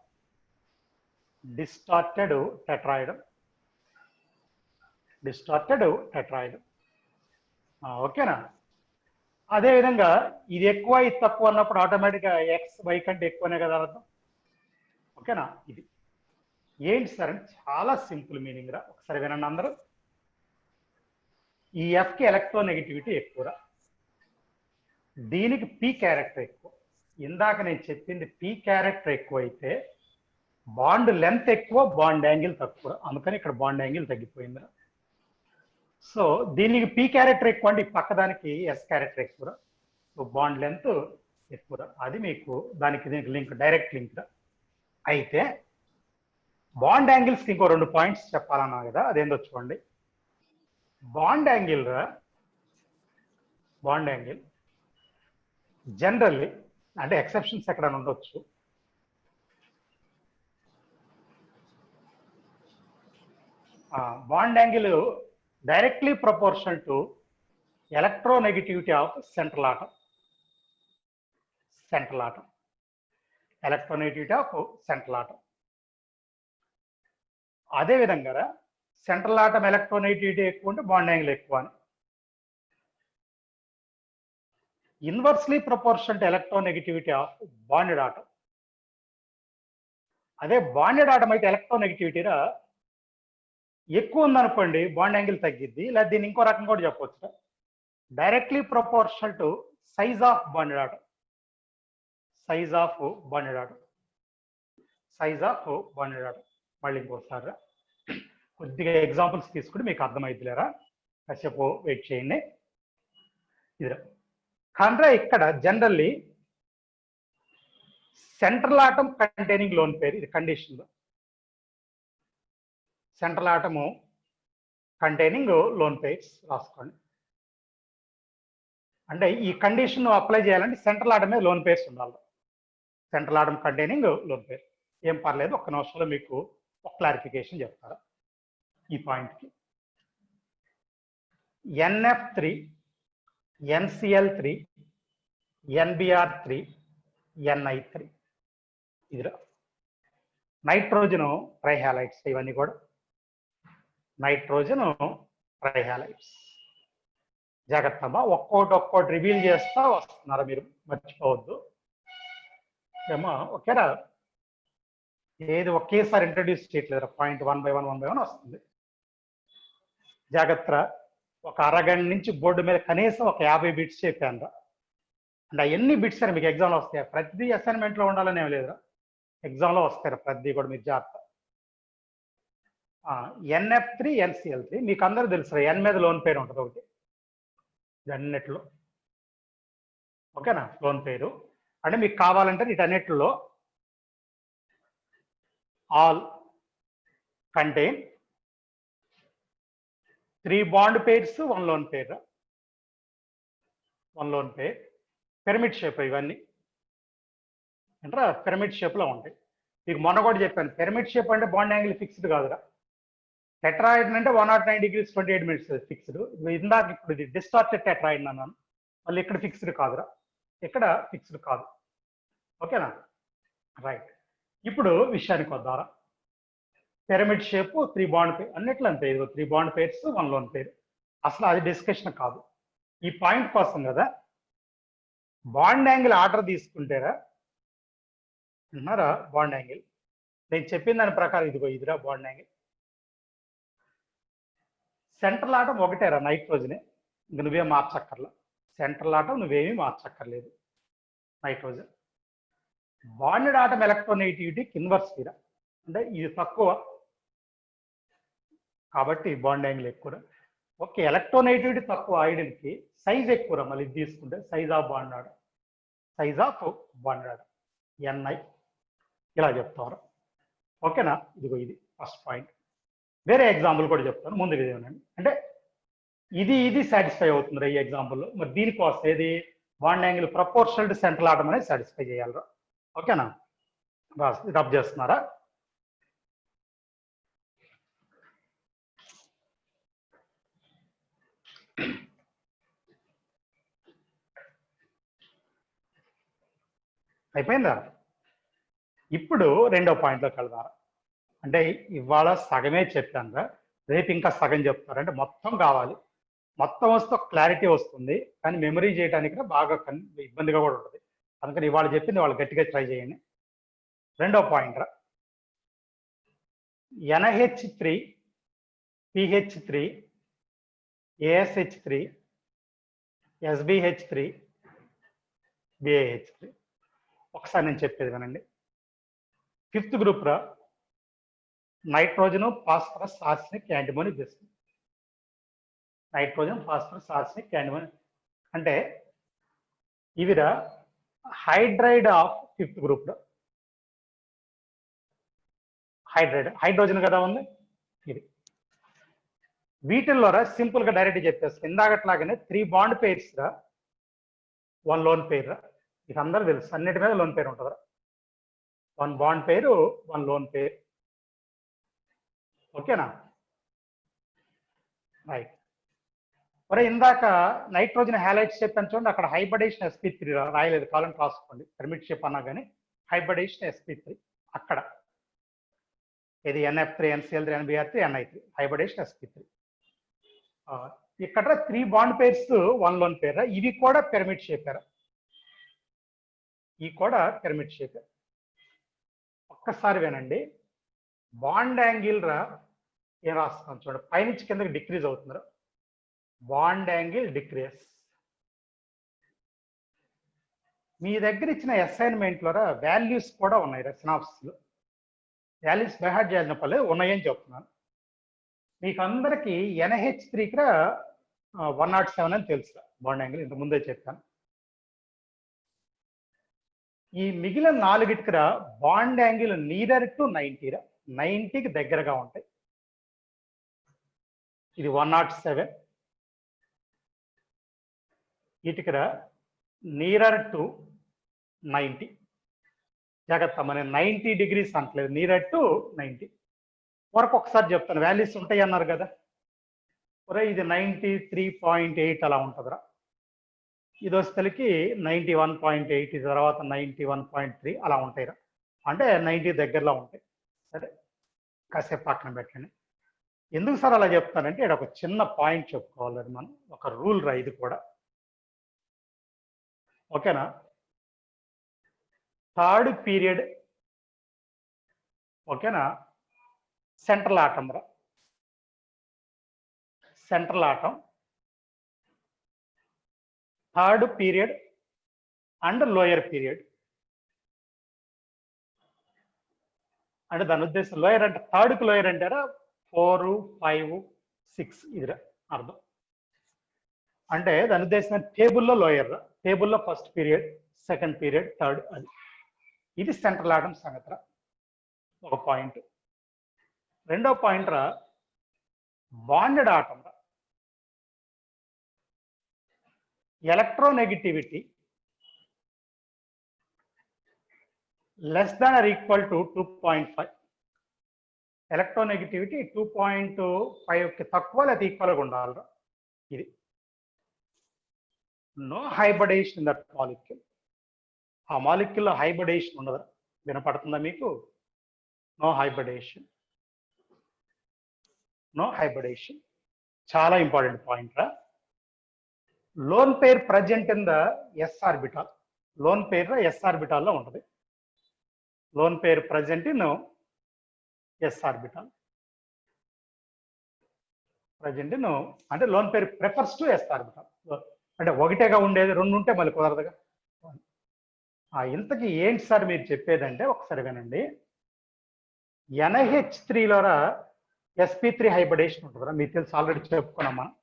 Distorted tetrahedron, distorted tetrahedron. ఓకేనా? అదేవిధంగా ఇది ఎక్కువ, ఇది తక్కువ అన్నప్పుడు ఆటోమేటిక్గా ఎక్స్ వై కంటే ఎక్కువనే కదా అర్థం. ఓకేనా? ఇది ఏంటి సార్ అంటే చాలా సింపుల్ మీనింగ్ రా. ఒకసారి వినండి అందరూ. ఈ ఎఫ్కి ఎలక్ట్రోనెగటివిటీ ఎక్కువరా, దీనికి పీ క్యారెక్టర్ ఎక్కువ. ఇందాక నేను చెప్పింది పీ క్యారెక్టర్ ఎక్కువ అయితే బాండ్ లెంత్ ఎక్కువ, బాండ్ యాంగిల్ తక్కువ. అందుకని ఇక్కడ బాండ్ యాంగిల్ తగ్గిపోయిందిరా. సో దీనికి పీ క్యారెక్టర్ ఎక్కువ అంటే ఈ పక్కదానికి ఎస్ క్యారెక్టర్ ఎక్కువ. సో బాండ్ లెంత్ ఎక్కువ. అది మీకు దానికి దీనికి లింక్, డైరెక్ట్ లింక్. అయితే బాండ్ యాంగిల్స్కి ఇంకో 2 పాయింట్స్ చెప్పాలన్నా కదా, అదేందో చూడండి. బాండ్ యాంగిల్ జనరల్లీ, అంటే ఎక్సెప్షన్స్ ఎక్కడ ఉండొచ్చు, bond angle directly proportional to electronegativity of central atom. Central atom, electronegativity of central atom. అదేవిధంగా సెంట్రల్ ఆటం ఎలక్ట్రోనెగటివిటీ ఎక్కువ ఉంటే బాండ్ యాంగిల్ ఎక్కువ అని. Inversely proportional to electronegativity of bonded atom. అదే బాండెడ్ ఆటం అయితే ఎలక్ట్రోనెగటివిటీరా ఎక్కువ ఉందనుకోండి, బాండ్ యాంగిల్ తగ్గిద్ది. లేదా దీన్ని ఇంకో రకం కూడా చెప్పవచ్చు, directly proportional to size of bonded atom. Size of bonded atom, size of bonded atom. మళ్ళీ ఇంకోసారి కొద్దిగా ఎగ్జాంపుల్స్ తీసుకుని మీకు అర్థమైద్దిలేరా. కాసేపు వెయిట్ చేయండి. ఇదిరా కానీ ఇక్కడ generally central atom containing lone pair, ఇది కండిషన్లో. Central atom containing loan pairs రాసుకోండి. అంటే ఈ కండిషన్ అప్లై చేయాలంటే సెంట్రల్ ఆటమే లోన్ పేర్స్ ఉండాలి. Central atom containing lone pair. ఏం పర్లేదు, ఒక్క నిమిషంలో మీకు ఒక క్లారిఫికేషన్ చెప్తారా ఈ పాయింట్కి. NF3, NCl3, NBr3, NI3. ఇదిరా నైట్రోజను ట్రైహాలైట్స్. ఇవన్నీ కూడా నైట్రోజన్ ట్రైహాలైట్స్. జాగ్రత్త అమ్మా, ఒక్కోటి రివీల్ చేస్తా వస్తున్నారా మీరు, మర్చిపోవద్దు. ఏమో ఓకేరా, ఏది ఒకేసారి ఇంట్రడ్యూస్ చేయట్లేదు. పాయింట్ 1 by 1 వస్తుంది. జాగ్రత్త. ఒక అరగంట నుంచి బోర్డు మీద కనీసం ఒక 50 బిట్స్ చెప్పాను. అంటే ఎన్ని బిట్స్ అని మీకు ఎగ్జామ్లో వస్తాయి. ప్రతి అసైన్మెంట్లో ఉండాలని ఏం లేదురా, ఎగ్జామ్లో వస్తాయి ప్రతి కూడా. మీరు జాగ్రత్త. NF3, NCl3 మీకు అందరూ తెలుసు. ఎన్ మీద లోన్ పేరు ఉంటుంది ఒకటి అన్నిట్లో. ఓకేనా? లోన్ పేరు అంటే మీకు కావాలంటే వీటన్నిటిలో all contain 3 bond pairs, 1 lone pair. 1 lone pair. Pyramid shape ఇవన్నీ అంటే పిరమిడ్ షేప్లో ఉంటాయి. మీకు మొన్న కూడా చెప్పాను, పిరమిడ్ షేప్ అంటే బాండ్ యాంగిల్ ఫిక్స్డ్ కాదురా. టెట్రాయిడన్ అంటే 109 degrees 28 minutes ఫిక్స్డ్. ఇందాక ఇప్పుడు ఇది డిస్టార్టెడ్ టెట్రాయిడన్ అన్నాను, మళ్ళీ ఇక్కడ ఫిక్స్డ్ కాదురా, ఇక్కడ ఫిక్స్డ్ కాదు. ఓకేనా? రైట్. ఇప్పుడు విషయానికి వద్దారా. పిరమిడ్ షేప్, 3 బాండ్ పేర్ అన్నిట్లో అంతే. ఇదిగో 3 బాండ్ పేర్స్, 1 లోన్ పేర్. అసలు అది డిస్కషన్ కాదు. ఈ పాయింట్ కోసం కదా బాండ్ యాంగిల్ ఆర్డర్ తీసుకుంటారా అన్నారా? బాండ్ యాంగిల్ నేను చెప్పిన దాని ప్రకారం ఇదిగో ఇదిరా బాండ్ యాంగిల్. సెంట్రల్ ఆటం ఒకటేరా నైట్రోజనే, ఇంక నువ్వేం మార్చక్కర్లా. సెంట్రల్ ఆటం నువ్వేమీ మార్చక్కర్లేదు నైట్రోజన్. బాండెడ్ ఆటం ఎలక్ట్రోనెగటివిటీకి ఇన్వర్స్ తీరా, అంటే ఇది తక్కువ కాబట్టి బాండ్ యాంగిల్ ఎక్కువ. ఓకే, ఎలక్ట్రోనెగటివిటీ తక్కువ ఐడిన్కి, సైజ్ ఎక్కువ. మళ్ళీ ఇది తీసుకుంటే size of bond order, size of bond order NI ఇలా చెప్తారు. ఓకేనా? ఇదిగో ఇది ఫస్ట్ పాయింట్. వేరే ఎగ్జాంపుల్ కూడా చెప్తాను, ముందుకు ఇదేనండి. అంటే ఇది సాటిస్ఫై అవుతుంది ఈ ఎగ్జాంపుల్లో. మరి దీనికోసం ఏది bond angle proportional to central atom అనేది సాటిస్ఫై చేయాలి. ఓకేనా? ఇది అప్ చేస్తున్నారా? అయిపోయిందా? ఇప్పుడు రెండో పాయింట్లోకి వెళ్దాం. అంటే ఇవాళ సగమే చెప్పాను, రేపు ఇంకా సగం చెప్తారు. అంటే మొత్తం కావాలి, మొత్తం వస్తే క్లారిటీ వస్తుంది, కానీ మెమరీ చేయడానికి బాగా ఇబ్బందిగా కూడా ఉంటుంది. అందుకని ఇవాళ చెప్పింది వాళ్ళు గట్టిగా ట్రై చేయండి. రెండో పాయింట్ రా, NH3 PH3 ASH3 SBH3 BAH3. ఒకసారి నేను చెప్పేది వినండి. ఫిఫ్త్ గ్రూప్ రా, nitrogen phosphorus arsenic antimony base. Nitrogen phosphorus arsenic antimony అంటే ఇవిరా హైడ్రైడ్ ఆఫ్ ఫిఫ్త్ గ్రూప్ లో. హైడ్రోజన్ కదా ఉంది ఇది. వీటిల్లో సింపుల్ గా డైరెక్ట్ చెప్పేస్తాను. ఇందాకట్లాగానే 3 బాండ్ పేర్స్ రా, 1 లోన్ పేర్ రా. ఇది అందరూ తెలుసు, అన్నిటి మీద లోన్ పేరు ఉంటుంది. 1 బాండ్ పేరు, 1 లోన్ పేరు. ఓకేనా? రైట్. మరి ఇందాక నైట్రోజన్ హ్యాలైడ్స్ చెప్పాను చూడండి, అక్కడ హైబ్రిడేషన్ sp3 రాయలేదు, కాలం రాసుకోండి. పర్మిట్ షిప్ అన్నా కానీ హైబ్రిడేషన్ sp3 అక్కడ. ఇది NF3 NCl3 NBr3 NI3 hybridisation sp3. ఇక్కడ 3 బాండ్ పేర్స్ 1 లోన్ పేరు. ఇవి కూడా పిరమిడ్ షేపారా, ఇవి కూడా పిరమిడ్ షేప్. ఒక్కసారి వినండి. బాండ్ యాంగిల్ రా ఏం రాస్తాం చూడండి, పైనుంచి కిందకి డిక్రీజ్ అవుతున్నారు. Bond angle decrease. మీ దగ్గర ఇచ్చిన అసైన్మెంట్ లో వాల్యూస్ కూడా ఉన్నాయి సినాప్సిస్ లో. వాల్యూస్ బైహార్ట్ చేయాల్సిన పర్లేదు, ఉన్నాయని చెప్తున్నాను. మీకు అందరికి NH3కి 107 అని తెలుసు బాండ్ యాంగిల్, ఇంత ముందే చెప్పాను. ఈ మిగిలిన 4కి బాండ్ యాంగిల్ నీరర్ టు 90 90కి దగ్గరగా ఉంటాయి. ఇది 107. వీటికి నీరర్ టు 90. జాగ్రత్త, మనం 90 డిగ్రీస్ అంటలేదు, నీరర్ టు 90 వరకు. ఒకసారి చెప్తాను, వాల్యూస్ ఉంటాయి అన్నారు కదా. ఇది 93.8 అలా ఉంటుందిరా. ఇది వచ్చేసరికి 91.8, తర్వాత 91.3 అలా ఉంటాయిరా. అంటే 90 దగ్గరలో ఉంటాయి. సరే, కాసేపు పక్కన పెట్టండి. ఎందుకు సార్ అలా చెప్తానంటే ఇక్కడ ఒక చిన్న పాయింట్ చెప్పుకోవాలి. మనం ఒక రూల్ రా ఇది కూడా. ఓకేనా? థర్డ్ పీరియడ్, ఓకేనా, సెంట్రల్ ఆటం రా. Central atom third period and lower period. అంటే దాని ఉద్దేశం లోయర్ అంటే థర్డ్కి లోయర్ అంటారా, 4, 5, 6 ఇది అర్థం. అంటే దాని ఉద్దేశం టేబుల్లో లోయర్, టేబుల్లో first period, second period, third. అది ఇది సెంట్రల్ ఆటం సంగతి ఒక పాయింట్. రెండో పాయింట్ రా, బాండెడ్ ఆటం రా. Electronegativity less than or equal to 2.5. Electronegativity 2.5కి తక్కువ లేదా ఈక్వల్గా ఉండాలి. ఇది no hybridisation in that molecule. ఆ మాలిక్యూల్లో హైబ్రిడేషన్ ఉండదు. వినపడుతుందా మీకు? No hybridisation, no hybridisation. చాలా ఇంపార్టెంట్ పాయింట్ రా. Lone pair present in the s orbital. Lone pair s ఆర్బిటాల్లో ఉంటుంది. Lone pair present in s orbital. Present in అంటే lone pair prefers to s orbital. అంటే ఒకటేగా ఉండేది, రెండు ఉంటే మళ్ళీ కుదరదుగా. ఇంతకీ ఏంటి సార్ మీరు చెప్పేదంటే ఒకసారి వినండి. NH3లో sp3 హైబ్రిడేషన్ ఉంటుందా? మీకు తెలుసు, ఆల్రెడీ చెప్పుకున్నాం మనం.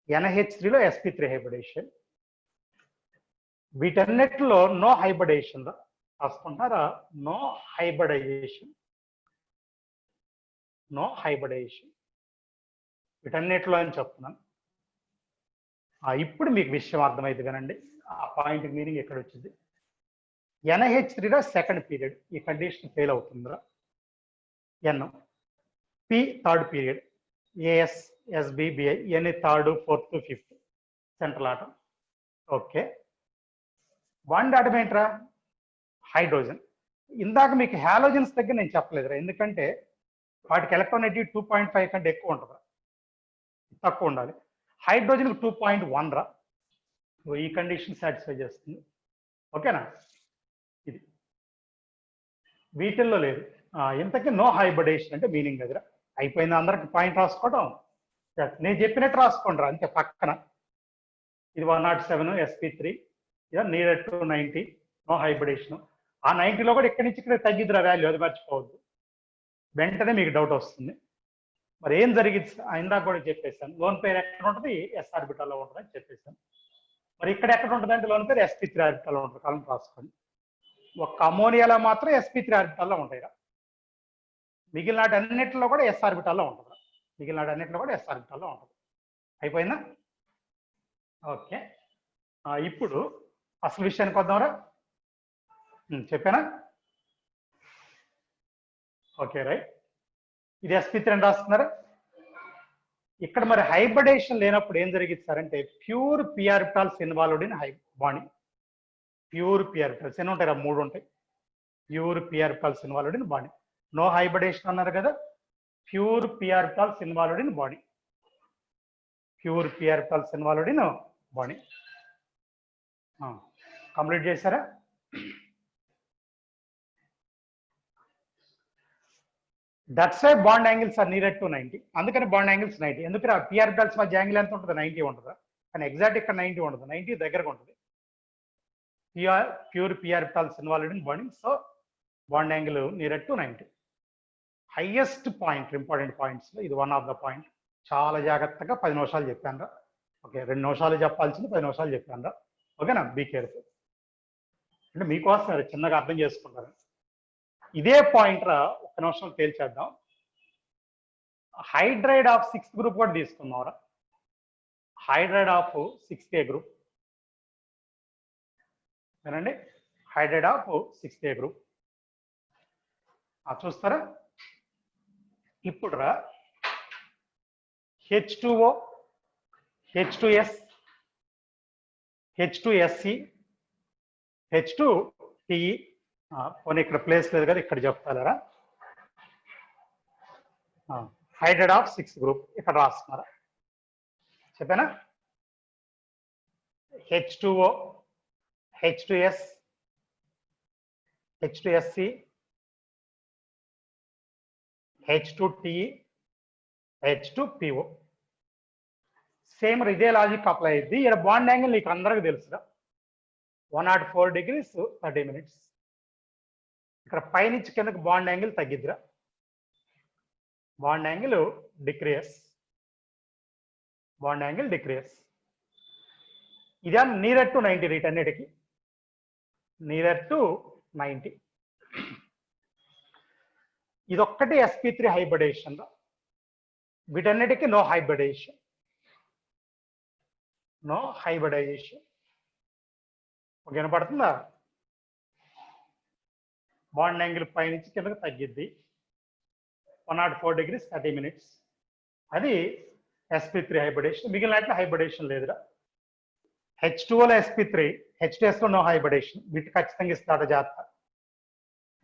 NH3లో sp3 హైబ్రిడేషన్. వీటన్నిటిలో నో హైబ్రిడేషన్ రాసుకుంటారా? No hybridisation. నో హైబ్రిడేషన్ వీటన్నిటిలో అని చెప్తున్నాను. ఇప్పుడు మీకు విషయం అర్థమైంది వినండి. ఆ పాయింట్ మీనింగ్ ఎక్కడ వచ్చింది. NH3లో సెకండ్ పీరియడ్ ఈ కండిషన్ ఫెయిల్ అవుతుందిరా. N P third period, AS SB BI ఎన్ని third fourth fifth central atom. Okay, bond atom ఏంట్రా? హైడ్రోజన్. ఇందాక మీకు హాలోజన్స్ దగ్గర నేను చెప్పలేదురా, ఎందుకంటే వాటికి ఎలక్ట్రానెటీ 2.5 కంటే ఎక్కువ ఉంటుందా, తక్కువ ఉండాలి. హైడ్రోజన్కి 2.1 రా. ఈ కండిషన్ సాటిస్ఫై చేస్తుంది. ఓకేనా? ఇది వీటిల్లో లేదు. ఇంతకీ నో హైబ్రిడేషన్ అంటే మీనింగ్ దగ్గర అయిపోయింది. అందరికి పాయింట్ రాసుకోవడం, నేను చెప్పినట్టు రాసుకోండి రా అంతే పక్కన. ఇది 107 sp3, ఇది నీడెడ్ టు 90, నో హైబ్రిడేషన్. ఆ 90లో కూడా ఇక్కడి నుంచి ఇక్కడ తగ్గిద్దిరా వాల్యూ, అది మర్చిపోవద్దు. వెంటనే మీకు డౌట్ వస్తుంది, మరి ఏం జరిగింది? ఇందాక కూడా చెప్పేశాను, లోన్ పేరు ఎక్కడ ఉంటుంది? ఎస్ ఆర్బిటాల్లో ఉంటుంది అని చెప్పేశాను. మరి ఇక్కడ ఎక్కడ ఉంటుంది అంటే లోన్ పేరు sp3 ఆర్బిటాల్లో ఉంటుంది. కాలం రాసుకోండి. ఒక్క అమోనియాలో మాత్రం sp3 ఆర్బిటాల్లో ఉంటాయి. మిగిలిన అన్నింటిలో కూడా ఎస్ ఆర్బిటాల్లో ఉంటుంది. మిగిలిన అన్నింటిలో కూడా ఎస్ ఆర్బిటాల్లో ఉంటుంది. అయిపోయిందా? ఓకే, ఇప్పుడు అసలు విషయానికి వద్దాంరా. చెప్పానా? Okay right. ఇది sp3 అని రాస్తున్నారా? ఇక్కడ మరి హైబ్రిడేషన్ లేనప్పుడు ఏం జరిగింది సార్ అంటే pure p orbitals involved in bonding. Pure p orbitals ఎన్ని ఉంటాయి? 3 ఉంటాయి. Pure p orbitals involved in bonding. No hybridisation అన్నారు కదా, pure p orbitals involved in bonding. Pure p orbitals involved in bonding. Complete చేశారా? That's why bond angles are near to 90. అందుకని bond angles 90. ఎందుకంటే ఆ p orbitals మధ్య angle ఎంత ఉంటుంది? 90 ఉంటుందా? కానీ ఎగ్జాక్ట్ ఇక్కడ 90 ఉండదు, 90 దగ్గరగా ఉంటుంది. Pure p orbitals involved in bonding, so bond angle near to 90. Highest point, important points లో ఇది వన్ ఆఫ్ ద పాయింట్. చాలా జాగ్రత్తగా 10 నిమిషాలు చెప్పాను రా. ఓకే, 2 నిమిషాలు చెప్పాల్సింది 10 నిమిషాలు చెప్పాను రా. ఓకేనా? Be careful. అంటే మీకోసం చిన్నగా అర్థం చేసుకుంటారు. ఇదే పాయింట్ రా, 1 నిమిషం తేల్చేద్దాం. హైడ్రైడ్ ఆఫ్ 6th గ్రూప్ కూడా తీసుకుందాం రా. హైడ్రైడ్ ఆఫ్ 6A గ్రూప్ వినండి. హైడ్రైడ్ ఆఫ్ 6A గ్రూప్ చూస్తారా? ఇప్పుడు రా H2O, H2S, H2SE, H2TE. పోనీ ఇక్కడ ప్లేస్ లేదు కదా, ఇక్కడ చెప్తారా? హైడ్రైడ్ ఆఫ్ 6th గ్రూప్ ఇక్కడ రాస్తున్నారా? చెప్పానా? H2O, H2S, H2SE, H2TE, H2PO. Same ఇదే లాజిక్ అప్లై అయింది. ఇక్కడ బాండ్ యాంగిల్ నీకు అందరికి తెలుసురా, 104 degrees 30 minutes. ఇక్కడ పైనుంచి కిందకి బాండ్ యాంగిల్ తగ్గిద్దిరా, bond angle decrease. Bond angle decrease. ఇదే నియర్ టు 90 వీటన్నిటికి, నియర్ టు 90. ఇదొక్కటి sp3 హైబ్రిడేషన్. వీటన్నిటికీ నో హైబ్రిడేషన్, నో హైబ్రిడైజేషన్. వినపడుతుందా? బాండ్ యాంగిల్ పైనుంచి కిందకి తగ్గిద్ది, 104 degrees 30 minutes. అది sp3 హైబ్రిడేషన్. మిగిలినట్లు హైబ్రిడేషన్ లేదురా. H2Oలో sp3, H2Sలో నో హైబ్రిడేషన్. వీటి ఖచ్చితంగా ఇస్తాడు జాగ్రత్త.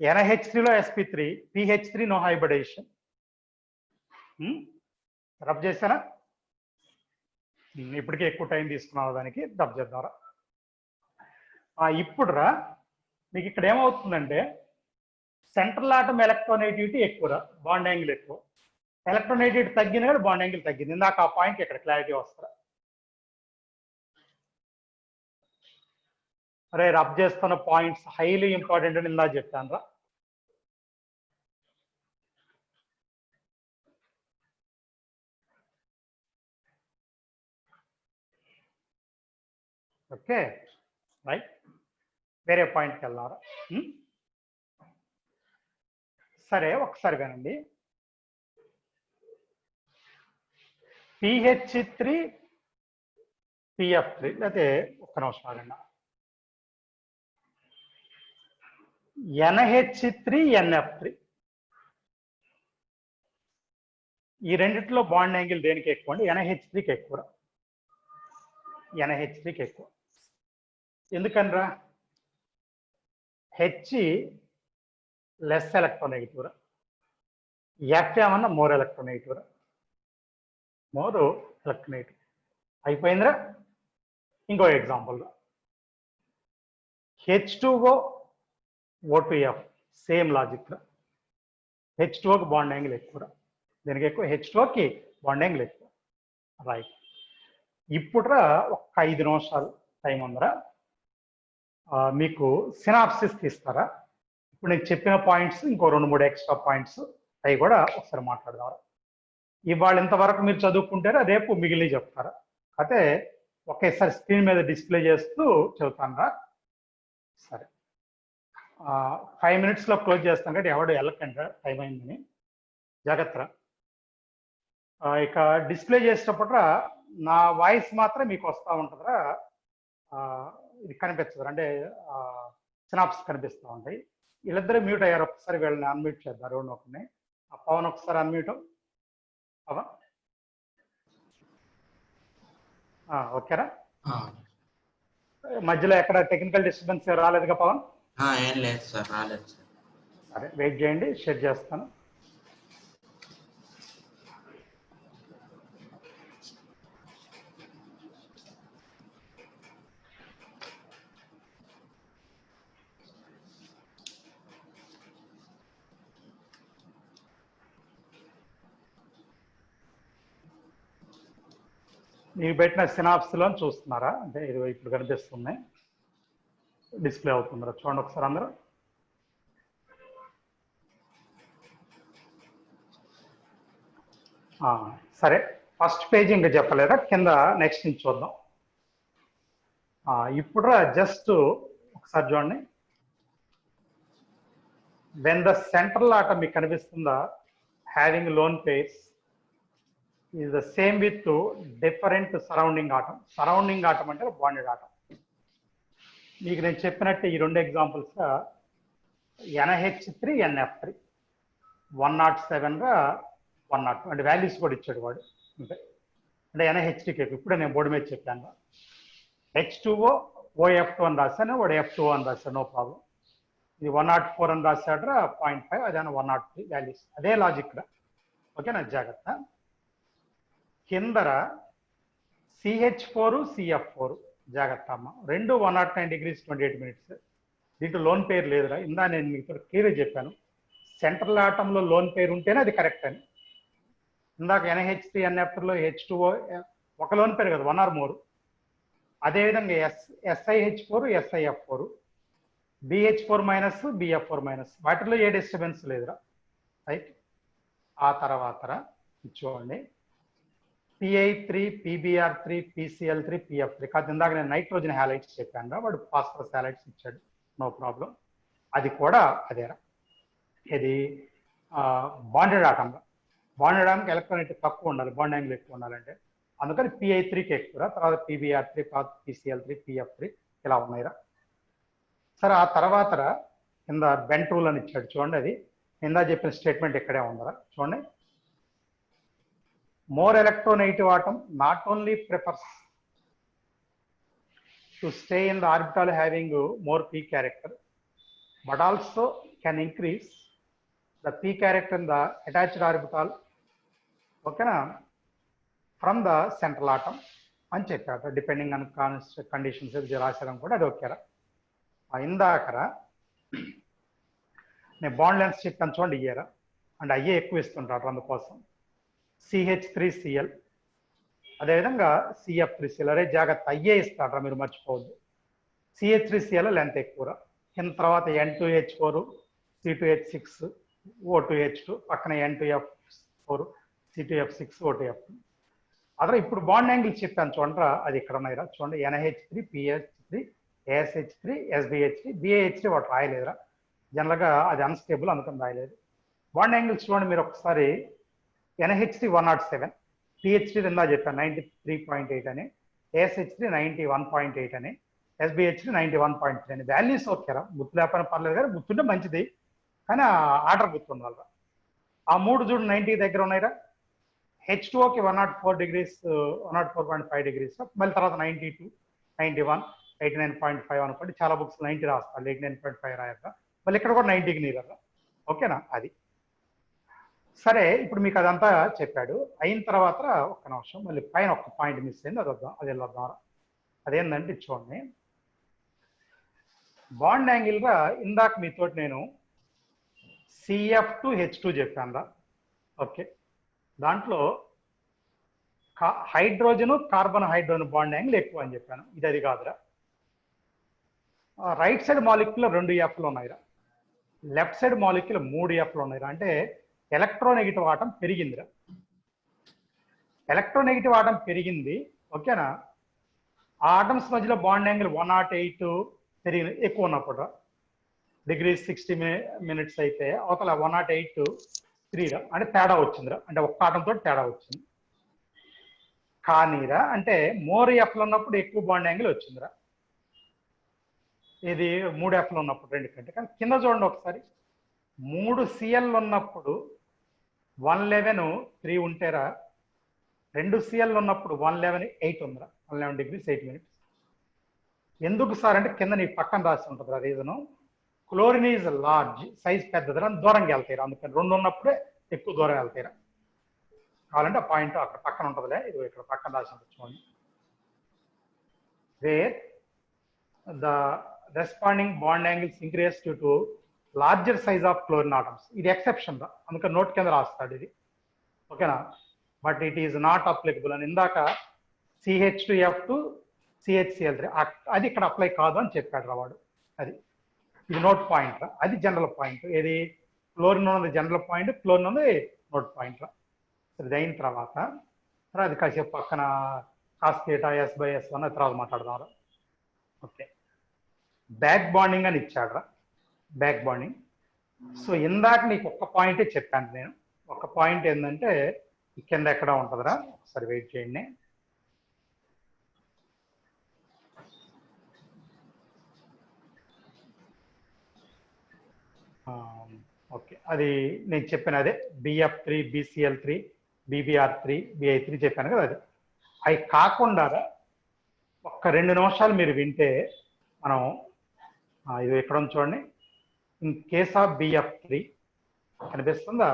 NH3లో sp3, PH3 no hybridisation. Rub చేశానా? ఇప్పటికే ఎక్కువ టైం తీసుకున్నావు దానికి డబ్ చేద్దాంరా. ఇప్పుడు రా మీకు ఇక్కడ ఏమవుతుందంటే సెంట్రల్ ఆటం ఎలక్ట్రోనెగటివిటీ ఎక్కువరా, బాండ్ యాంగిల్ ఎక్కువ. ఎలక్ట్రోనెగటివిటీ తగ్గిన కూడా బాండ్ యాంగిల్ తగ్గింది. ఇందాక ఆ పాయింట్ ఇక్కడ క్లారిటీ వస్తారా. అరే రబ్ చేస్తున్న పాయింట్స్ హైలీ ఇంపార్టెంట్ అని ఇందా చెప్పాను రా. ఓకే రైట్, వేరే పాయింట్కి వెళ్దారా. సరే ఒకసారి వినండి. PH3 PF3 లేకపోతే ఒక్క నిమిషం ఆగండి. NH3 NF3 ఈ రెండిట్లో బాండ్ యాంగిల్ దేనికి ఎక్కువ అండి? NH3కి ఎక్కువ. NH3కి ఎక్కువ. ఎందుకనరా? H లెస్ ఎలక్ట్రోనెగటివ్ రా, F ఏమన్నా మోర్ ఎలక్ట్రోనెగటివ్ రా, మోర్ ఎలక్ట్రోనెగటివ్. అయిపోయిందిరా. ఇంకో ఎగ్జాంపుల్ రా, H2O O2F సేమ్ లాజిక్ రా. H2Oకి బాండ్ యాంగిల్ ఎక్కువ రా, దీనికి ఎక్కువ. H2Oకి బాండ్ యాంగిల్ ఎక్కువ. రైట్, ఇప్పుడు రా ఒక 5 నిమిషాలు టైం ఉందరా. మీకు సినాప్సిస్ తీస్తారా? ఇప్పుడు నేను చెప్పిన పాయింట్స్ ఇంకో 2-3 ఎక్స్ట్రా పాయింట్స్ అవి కూడా ఒకసారి మాట్లాడదాం. ఇవాళ ఇంతవరకు మీరు చదువుకుంటారా, రేపు మిగిలి చెప్తారా? అయితే ఒకేసారి స్క్రీన్ మీద డిస్ప్లే చేస్తూ చెబుతాను రా. సరే 5 minutesలో క్లోజ్ చేస్తాం కాబట్టి ఎవడు వెళ్ళకండి, టైం అయిందని. జాగ్రత్త. ఇక డిస్ప్లే చేసేటప్పుడు నా వాయిస్ మాత్రం మీకు వస్తూ ఉంటుందిరా. ఇది కనిపించదు అంటే సినాప్స్ కనిపిస్తూ ఉంటాయి. వీళ్ళిద్దరూ మ్యూట్ అయ్యారు, ఒకసారి వీళ్ళని అన్మ్యూట్ చేద్దాం. రెండు ఒకరిని. పవన్ ఒకసారి అన్మ్యూట్. పవన్ ఓకేరా? మధ్యలో ఎక్కడ టెక్నికల్ డిస్టర్బెన్స్ రాలేదుగా పవన్? ఏం లేదు సార్, రాలేదు సార్. సరే వెయిట్ చేయండి, షేర్ చేస్తాను. మీకు పెట్టిన సినాప్స్లో చూస్తున్నారా? అంటే ఇది ఇప్పుడు కనిపిస్తున్నాయి, డిస్ప్లే అవుతుందిరా. చూడండి ఒకసారి అందరూ. సరే ఫస్ట్ పేజ్ ఇంకా చెప్పలేదా, కింద నెక్స్ట్ నుంచి చూద్దాం. ఇప్పుడు జస్ట్ ఒకసారి చూడండి. వెన్ ద సెంట్రల్ ఆటం మీకు కనిపిస్తుందా, having loan pairs is the same with different surrounding atom. Surrounding atom అంటే బాండెడ్ ఆటం. మీకు నేను చెప్పినట్టు ఈ రెండు ఎగ్జాంపుల్స్ NH3 NF3 107 గా 102 అంటే వాల్యూస్ కూడా ఇచ్చాడు వాడు. అంటే NH3కి ఇప్పుడే నేను బోర్డు మీద చెప్పాను. H2O OF2 అని రాశాను, వాడు F2O అని రాశాడు, నో ప్రాబ్లం. ఇది 104 అని రాశాడు 0.5, అదే 103 వాల్యూస్. అదే లాజిక్ రా. ఓకేనా? జాగ్రత్త. కిందర CH4 CF4 జాగ్రత్త అమ్మ, రెండు 109 degrees 28 minutes. దీంట్లో లోన్ పేరు లేదురా. ఇందా నేను మీకు క్లియర్గా చెప్పాను, సెంట్రల్ ఆటంలో లోన్ పేరు ఉంటేనే అది కరెక్ట్ అని. ఇందాక NH3 NF3లో H2O ఒక లోన్ పేరు కదా, 1 or more. అదేవిధంగా SiH4 SiF4 BH4 minus BF4 minus, వాటిలో ఏ డిస్టర్బెన్స్ లేదురా. రైట్. ఆ తర్వాత చూడండి, PI3 PBr3 PCl3 PF3 కాదు. ఇందాక నేను నైట్రోజన్ హ్యాలైట్స్ చెప్పాను, వాడు ఫాస్ఫరస్ హ్యాలైట్స్ ఇచ్చాడు, నో ప్రాబ్లం. అది కూడా అదేరా. ఇది బాండెడ్ ఆటం. బాండెడ్ ఆటంకి ఎలక్ట్రానిటీ తక్కువ ఉండాలి, బాండ్ యాంగిల్ ఎక్కువ ఉండాలంటే. అందుకని PI3కి ఎక్కువ, తర్వాత PBr3, తర్వాత PCl3 PF3 ఇలా ఉన్నాయిరా. సరే ఆ తర్వాత కింద బెంట్ రూల్ అని ఇచ్చాడు చూడండి. అది ఇందా చెప్పిన స్టేట్మెంట్ ఇక్కడే ఉందరా. చూడండి, more electronegative atom not only prefers to stay in the orbital having more p character, but also can increase the p character in the attached orbital, okay na, from the central atom. అని చెప్పారు. Depending on conditions రాశారని కూడా అది ఓకేరా. ఇందాకరా నేను bond lens చెప్పాను చూడండి ఇయ్యారా, and అయ్యే ఎక్కువ ఇస్తుంటారు అందుకోసం. CH3Cl అదేవిధంగా CF3Cl, అరే జాగ్రత్త అయ్యే ఇస్తారా మీరు మర్చిపోవద్దు. CH3Cl లెంత్ ఎక్కువ, కింద తర్వాత N2H4 C2H6 O2H2 పక్కన N2F4 C2F6 O2F2. అదే ఇప్పుడు బాండ్ యాంగిల్ చెప్పాను చూడరా, అది ఇక్కడ ఉన్నాయిరా చూడండి. NH3 PH3 ASH3 SBH3 BAH3 ఒకటి రాయలేదురా, జనరల్గా అది అన్స్టేబుల్ అందుకని రాయలేదు. బాండ్ యాంగిల్స్ చూడండి మీరు ఒకసారి. NH3 107, PH3 ఇందా చెప్పాను 93.8 అని, ASH3 91.8 అని, SBH3 91.3 అని. వాల్యూస్ ఓకేరా, గుర్తు లేకపోయినా పర్లేదు కానీ గుర్తుంటే మంచిది, కానీ ఆర్డర్ గుర్తుండాలి. ఆ మూడు చూడు 90 దగ్గర ఉన్నాయిరా. H2Oకి 104 degrees 104.5 degrees, మళ్ళీ తర్వాత 92 91 89.5 అనుకోండి. చాలా బుక్స్ 90 రాస్తారు, 89.5 రాయక, మళ్ళీ ఇక్కడ కూడా 90కి నీరరా. ఓకేనా అది సరే. ఇప్పుడు మీకు అదంతా చెప్పాడు. అయిన తర్వాత ఒక్క నిమిషం మళ్ళీ పైన ఒక పాయింట్ మిస్ అయింది, అది వద్దాం, అది వెళ్ళొద్దాం. అదేంటంటే చూడండి, బాండ్ యాంగిల్ గా ఇందాక మీతోటి నేను CF2H2 చెప్పాను రా. ఓకే, దాంట్లో హైడ్రోజన్ కార్బన్ హైడ్రోజన్ బాండ్ యాంగిల్ ఎక్కువ అని చెప్పాను. ఇది అది కాదురా. రైట్ సైడ్ మాలిక్యూల్ 2 Fలు ఉన్నాయిరా, లెఫ్ట్ సైడ్ మాలిక్యూల్ 3 Fలు ఉన్నాయిరా. అంటే ఎలక్ట్రోనెగటివ్ ఆటం పెరిగిందిరా, ఎలక్ట్రోనెగటివ్ ఆటం పెరిగింది. ఓకేనా, ఆ ఆటమ్స్ మధ్యలో బాండ్ యాంగిల్ 108 పెరిగింది ఎక్కువ ఉన్నప్పుడు రా. డిగ్రీ 60 minutes అయితే అవతల 108.3 రా, అంటే తేడా వచ్చిందిరా, అంటే ఒక్క ఆటంతో తేడా వచ్చింది. కానీరా అంటే మోర్ ఎఫ్లు ఉన్నప్పుడు ఎక్కువ బాండ్ యాంగిల్ వచ్చిందిరా. ఇది 3 Fలు ఉన్నప్పుడు రెండు కంటే. కానీ కింద చూడండి ఒకసారి, 3 Cl ఉన్నప్పుడు 111 3 ఉంటేరా, 2 Cl ఉన్నప్పుడు 111 8 ఉందిరా, 111 degrees 8 minutes. ఎందుకు సార్ అంటే కింద నీ పక్కన రాసి ఉంటుంది reason. Chlorine is large, size పెద్దదిరా, దూరంగా వెళ్తాయిరా, అందుకని 2 ఉన్నప్పుడే ఎక్కువ దూరం వెళ్తాయిరా. కావాలంటే ఆ పాయింట్ అక్కడ పక్కన ఉంటుందిలే, ఇది ఇక్కడ పక్కన రాసి ఉంటుంది చూడండి. Wear the responding bond angles increase due to larger size of chlorine atoms. ఇది ఎక్సెప్షన్ రా, అందుకని నోట్ కింద రాస్తాడు ఇది. ఓకేనా, but it is not applicable అని ఇందాక CH2F2 CHCl3 అది ఇక్కడ అప్లై కాదు అని చెప్పాడు రా వాడు. అది ఇది నోట్ పాయింట్ రా, అది జనరల్ పాయింట్. ఏది క్లోరిన్ ఉన్నది జనరల్ పాయింట్, క్లోరిన్ ఉన్నది నోట్ పాయింట్ రా. ఇది అయిన తర్వాత అది కాసేపు పక్కన కాస్కేటా S/S1 తర్వాత మాట్లాడదాం రా. ఓకే, బ్యాక్ బాండింగ్ అని ఇచ్చాడు రా, బ్యాక్ బాండింగ్. సో ఇందాక నీకు ఒక్క పాయింటే చెప్పాను నేను. ఒక పాయింట్ ఏంటంటే కింద ఎక్కడ ఉంటుందిరా, ఒకసారి వెయిట్ చేయండి. ఓకే, అది నేను చెప్పిన అదే BF3 BCl3 BBr3 BI3 చెప్పాను కదా. అది అవి కాకుండా ఒక్క 2 నిమిషాలు మీరు వింటే మనం ఇది ఎక్కడ చూడండి. ఇన్ కేస్ ఆఫ్ BF3 కనిపిస్తుందా,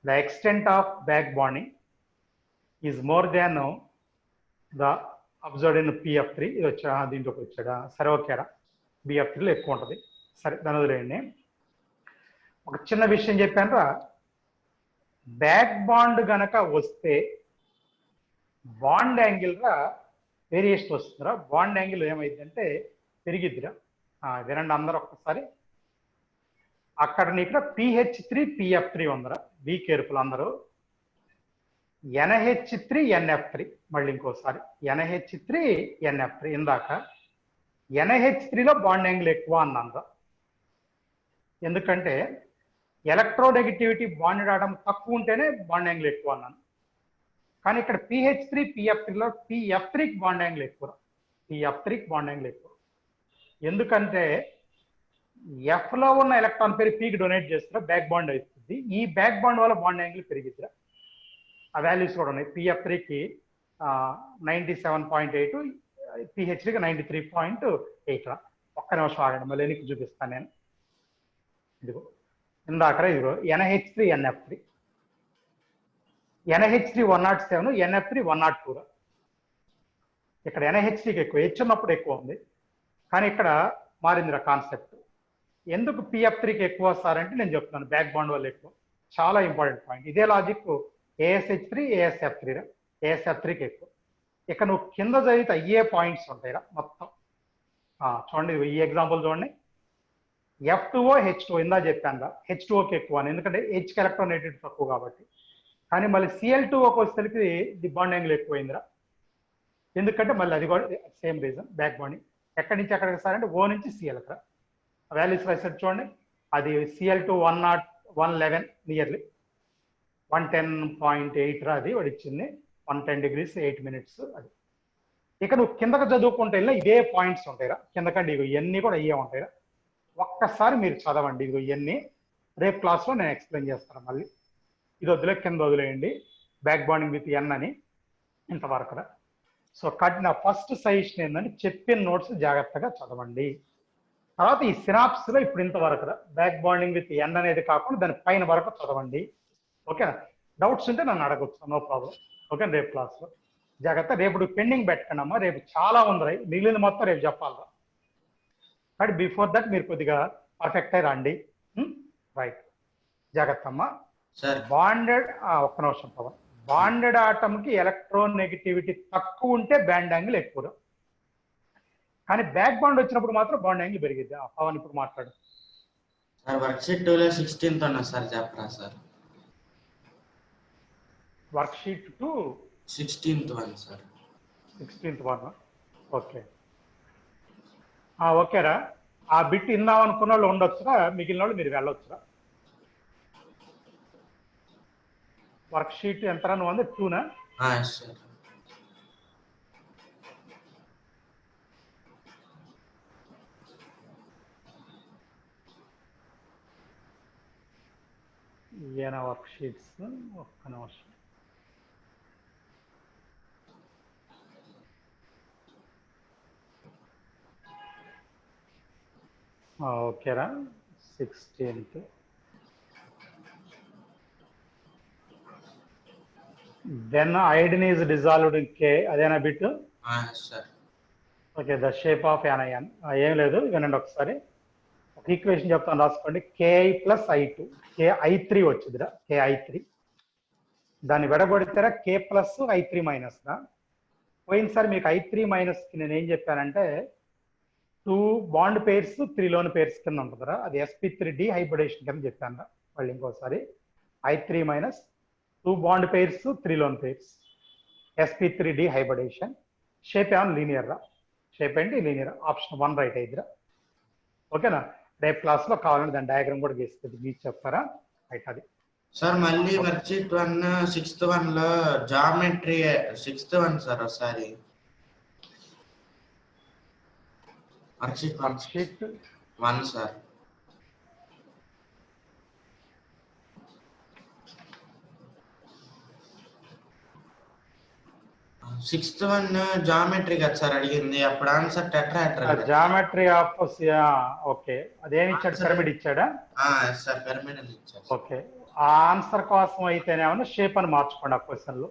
the extent of back bonding is more than the observed in PF3. ఇది వచ్చా దీంట్లోకి వచ్చాడా, సరే ఓకేరా, BF3లో ఎక్కువ ఉంటుంది. సరే దాని వదిలేయండి. ఒక చిన్న విషయం చెప్పాను రా, బ్యాక్ బాండ్ గనక వస్తే బాండ్ యాంగిల్ రా వేరియేషన్ వస్తుందిరా. బాండ్ యాంగిల్ ఏమైందంటే పెరిగిద్దిరా. వినండి అందరూ ఒక్కసారి. అక్కడ నీకు PH3 PF3 ఉందిరా, బీ కేర్ఫుల్ అందరూ. NH3 NF3, మళ్ళీ ఇంకోసారి NH3 NF3. ఇందాక NH3లో బాండ్ యాంగిల్ ఎక్కువ అన్నాను రా, ఎందుకంటే ఎలక్ట్రోనెగటివిటీ బాండ్ ఆటం తక్కువ ఉంటేనే బాండ్ యాంగిల్ ఎక్కువ అన్నాను. కానీ ఇక్కడ PH3 PF3లో PF3కి బాండ్ యాంగిల్ ఎక్కువ, PF3కి బాండ్ యాంగిల్ ఎక్కువ. ఎందుకంటే ఎఫ్లో ఉన్న ఎలక్ట్రాన్ పేరు పీకి డొనేట్ చేస్తున్నా బ్యాక్ బాండ్ అవుతుంది. ఈ బ్యాక్ బాండ్ వల్ల బాండ్ యాంగిల్ పెరిగిద్దిరా. ఆ వాల్యూస్ కూడా ఉన్నాయి. PF3కి 97.8, PH3కి 93.8 రా. ఒక్క నిమిషం ఆగండి, మళ్ళీ నీకు చూపిస్తాను నేను. ఇదిగో ఇందాక ఇదిగో NH3 NF3, NH3 107 NF3 102 రా. ఇక్కడ NaHCకి ఎక్కువ, హెచ్ ఉన్నప్పుడు ఎక్కువ ఉంది, కానీ ఇక్కడ మారిందిరా కాన్సెప్ట్. ఎందుకు PF3కి ఎక్కువ వస్తారంటే నేను చెప్తున్నాను, బ్యాక్ బాండ్ వల్ల ఎక్కువ. చాలా ఇంపార్టెంట్ పాయింట్. ఇదే లాజిక్ ASH3 ASF3 రా, ASF3కి ఎక్కువ. ఇక నువ్వు కింద చదివితే అయ్యే పాయింట్స్ ఉంటాయిరా మొత్తం. చూడండి ఈ ఎగ్జాంపుల్ చూడండి. F2O H2O ఇందా చెప్పాను రా, H2Oకి ఎక్కువ అని, ఎందుకంటే Hకి ఎలక్ట్రోనెగేటివిటీ తక్కువ కాబట్టి. కానీ మళ్ళీ Cl2Oకి వచ్చేసరికి ది బాండ్ యాంగిల్ ఎక్కువైందిరా, ఎందుకంటే మళ్ళీ అది కూడా సేమ్ రీజన్, బ్యాక్ బాండింగ్. ఎక్కడి నుంచి ఎక్కడికి సారంటే O నుంచి Cl రా. వాల్యూస్ రాసేది చూడండి, అది Cl2 111 నియర్లీ 110.8 రా, అది వాడు ఇచ్చింది 110 degrees 8 minutes అది. ఇక నువ్వు కిందకు చదువుకుంటే వెళ్ళినా ఇదే పాయింట్స్ ఉంటాయిరా కిందకండి, ఇగో ఇవన్నీ కూడా అయ్యే ఉంటాయిరా. ఒక్కసారి మీరు చదవండి, ఇదిగో ఇవన్నీ రేపు క్లాస్లో నేను ఎక్స్ప్లెయిన్ చేస్తాను. మళ్ళీ ఇది వదిలే, కింద వదిలేయండి, బ్యాక్ బాండింగ్ విత్ N అని ఇంతవరకు రా. సో నా ఫస్ట్ సజెషన్ ఏంటంటే చెప్పిన నోట్స్ జాగ్రత్తగా చదవండి. తర్వాత ఈ సినాప్స్లో ఇప్పుడు ఇంతవరకు రా, బ్యాక్ బాండింగ్ విత్ N అనేది కాకుండా దాని పైన వరకు చదవండి. ఓకేనా? డౌట్స్ ఉంటే నన్ను అడగొచ్చు, నో ప్రాబ్లం. ఓకే, రేపు క్లాస్లో జాగ్రత్త. రేపు పెండింగ్ పెట్టకండి అమ్మా, రేపు చాలా ఉంది, మిగిలింది మొత్తం రేపు చెప్పాలి. బట్ బిఫోర్ దట్ మీరు కొద్దిగా పర్ఫెక్ట్ అయి రండి. రైట్, జాగ్రత్త అమ్మా. బాండెడ్, ఒక్క నిమిషం పవన్. బాండెడ్ ఆటంకి ఎలక్ట్రోనెగటివిటీ తక్కువ ఉంటే బ్యాండ్ యాంగిల్ ఎక్కువ, కానీ బ్యాక్ బాండ్ వచ్చినప్పుడు మాత్రం బాండ్ యాంగిల్ పెరిగిద్ది. పవన్ ఇప్పుడు మాట్లాడు సార్. వర్క్షీట్ 2లో 16th అన్నా సార్, చెప్పరా sir? Worksheet 2 16th one sir. 16th one, okay. ఓకేరా, ఆ బిట్ ఇందాం అనుకున్న వాళ్ళు ఉండొచ్చురా, మిగిలిన వాళ్ళు మీరు వెళ్ళొచ్చురా. వర్క్షీట్ ఎంత నువ్వు అంది 2నా? సార్. ఏనా వర్క్షీట్స్, ఒక్క నిమిషం. ఓకేరా, 16th. Then iodine is dissolved in K, అదేనా bit? Sir. Okay, the shape of anion. ఏం లేదు, వినండి ఒకసారి. ఒక ఈక్వేషన్ చెప్తాను, రాసుకోండి. KI + I2, KI3 వచ్చిందిరా, KI3. దాన్ని విడగొడితేరా K + I3 - రా. పోయినసారి మీకు I3 - నేను ఏం చెప్పానంటే 2 బాండ్ పేర్స్ 3 లోన్ పేర్స్ కింద ఉంటుందిరా, అది sp3d హైబ్రిడేషన్ కింద చెప్పాను రా. మళ్ళీ ఇంకోసారి I3 - 2 bond pairs 3 loan pairs, sp3d hybridisation. Shape ఏమన్నా లీనియర్ రా, షేప్ ఏంటి లీనియర్, ఆప్షన్ 1 రైట్ అయిద్దిరా. ఓకేనా? రేపు క్లాస్లో కావాలంటే దాని డయాగ్రామ్ కూడా గీస్తుంది, గీసి చెప్తారా. రైట్, అది సార్. మళ్ళీ వర్క్షీట్ 1 6th వన్లో జామెట్రీ 6th వన్ సార్ ఒకసారి. Worksheet 1 sir. 6th one geometry కదా సార్ అడిగింది, అప్పుడు answer tetrahedral. Geometry of, okay. అదేమి ఇచ్చాడు, పిరమిడ్ ఇచ్చాడా? సార్, పిరమిడ్ అని ఇచ్చాడు. ఓకే, ఆ ఆన్సర్ కోసం అయితేనేమన్నా షేప్ అని మార్చుకోండి ఆ క్వశ్చన్లో.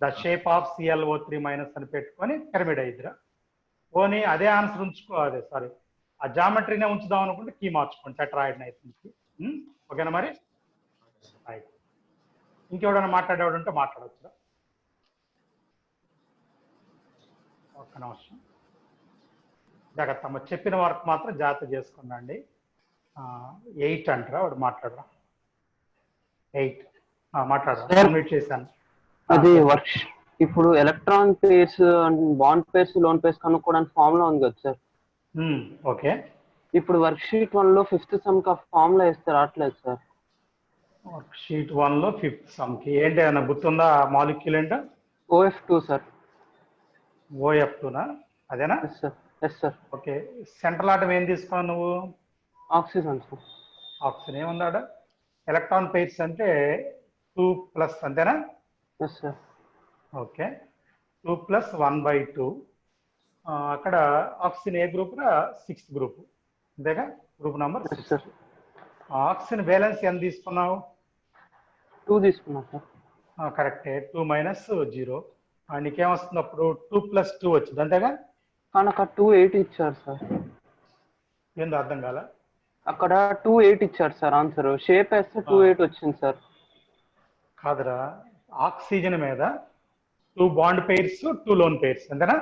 ద షేప్ ఆఫ్ ClO3- అని పెట్టుకొని పిరమిడ్ అయిద్దిరా. పోనీ అదే ఆన్సర్ ఉంచుకో, అదే సారీ, ఆ జామెట్రీనే ఉంచుదాం అనుకుంటే కీ మార్చుకోండి, టెట్రాయిడ్ అయితే. ఓకేనా మరి? రైట్. ఇంకెవడన్నా మాట్లాడేవాడు ఉంటే మాట్లాడవచ్చురా. ఒక్క నిమిషం, జాగ్రత్త అమ్మ. చెప్పిన వర్క్ మాత్రం జాగ్రత్త చేసుకున్నాండి. 8 అంటారా, వాడు మాట్లాడరా. 8 మాట్లాడరా, కంప్లీట్ చేశాను. అది వర్క్ ఇప్పుడు electron pairs, bond pairs, loan pairs కనుక్కోవడానికి ఫార్ములా ఉంది కదా సార్. ఓకే, ఇప్పుడు వర్క్షీట్ 1లో 5th సమ్ కి ఫార్ములా ఇస్తే రావట్లేదు సార్. వర్క్షీట్ 1లో 5th సమ్కి ఏంటి అన్న గుర్తుందా? మాలిక్యూల్ ఏంట? OF2 sir. OF2నా, అదేనా? Yes sir. Okay, central atom ఏం తీసుకున్నావు నువ్వు? Oxygen sir. ఆక్సిజన్ ఏముందాడ? ఎలక్ట్రాన్ పేర్స్ అంటే 2+, అంతేనా? Yes sir. ఓకే, 2 + 1/2. అక్కడ ఆక్సిజన్ ఏ గ్రూప్ రా? 6th గ్రూప్, అంతేగా? Group number 6. ఆక్సిజన్ బ్యాలెన్స్ ఎంత తీసుకున్నావు? 2 తీసుకున్నా సార్. కరెక్టే, 2 - 0. నీకేమొస్తుంది అప్పుడు 2+2 వచ్చింది అంతేగా? కానీ అక్కడ 2 8 ఇచ్చారు సార్. ఏందో అర్థం కాల. అక్కడ 2 8 ఇచ్చారు సార్ ఆన్సర్. షేప్ వేస్తే 2 8 వచ్చింది సార్. కాదురా, ఆక్సిజన్ మీద 2 బాండ్ పెయిర్స్ 2 లోన్ పెయిర్స్ అంతేనా?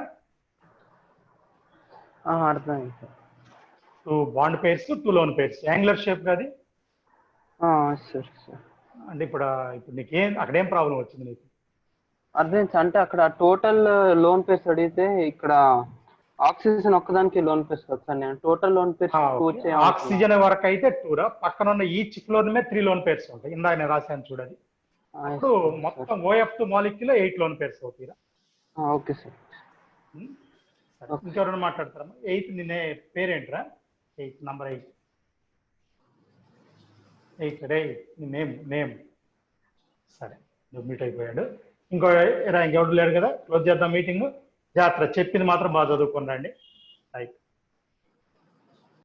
అర్థమైంది sir. 2 bond pairs 2 loan pairs angular shape కాదు సార్ సార్. అంటే ఇప్పుడు నీకేం అక్కడేం ప్రాబ్లం వచ్చింది నీకు? అర్థమైంది సార్. అంటే అక్కడ టోటల్ లోన్ పేర్స్ అడిగితే ఇక్కడ ఆక్సిజన్ ఒక్కదానికి లోన్ పేర్స్ కదా సార్. నేను టోటల్ లోన్ పేర్స్ ఆక్సిజన్ వరకు అయితే 2 రా, పక్కన ఉన్న ఈచ్ ఫ్లోర్ మీద 3 లోన్ పేర్స్ ఉంటాయి. ఇందాక నేను రాశాను చూడాలి. అప్పుడు మొత్తం OF2 మాలిక్యూల్ 8 లోన్ పేర్స్ అవుతాయి. Okay sir. ఇంకెవరైనా మాట్లాడతారమ్మా? 8 నిన్నే పేరేంట్రా? 8 నంబర్ 8 రే నేమ్ సరే, మీట్ అయిపోయాడు. ఇంకెవరు లేరు కదా? క్లోజ్ చేద్దాం మీటింగ్. జాగ్రత్త, చెప్పింది మాత్రం బాగా చదువుకోండి. రైట్.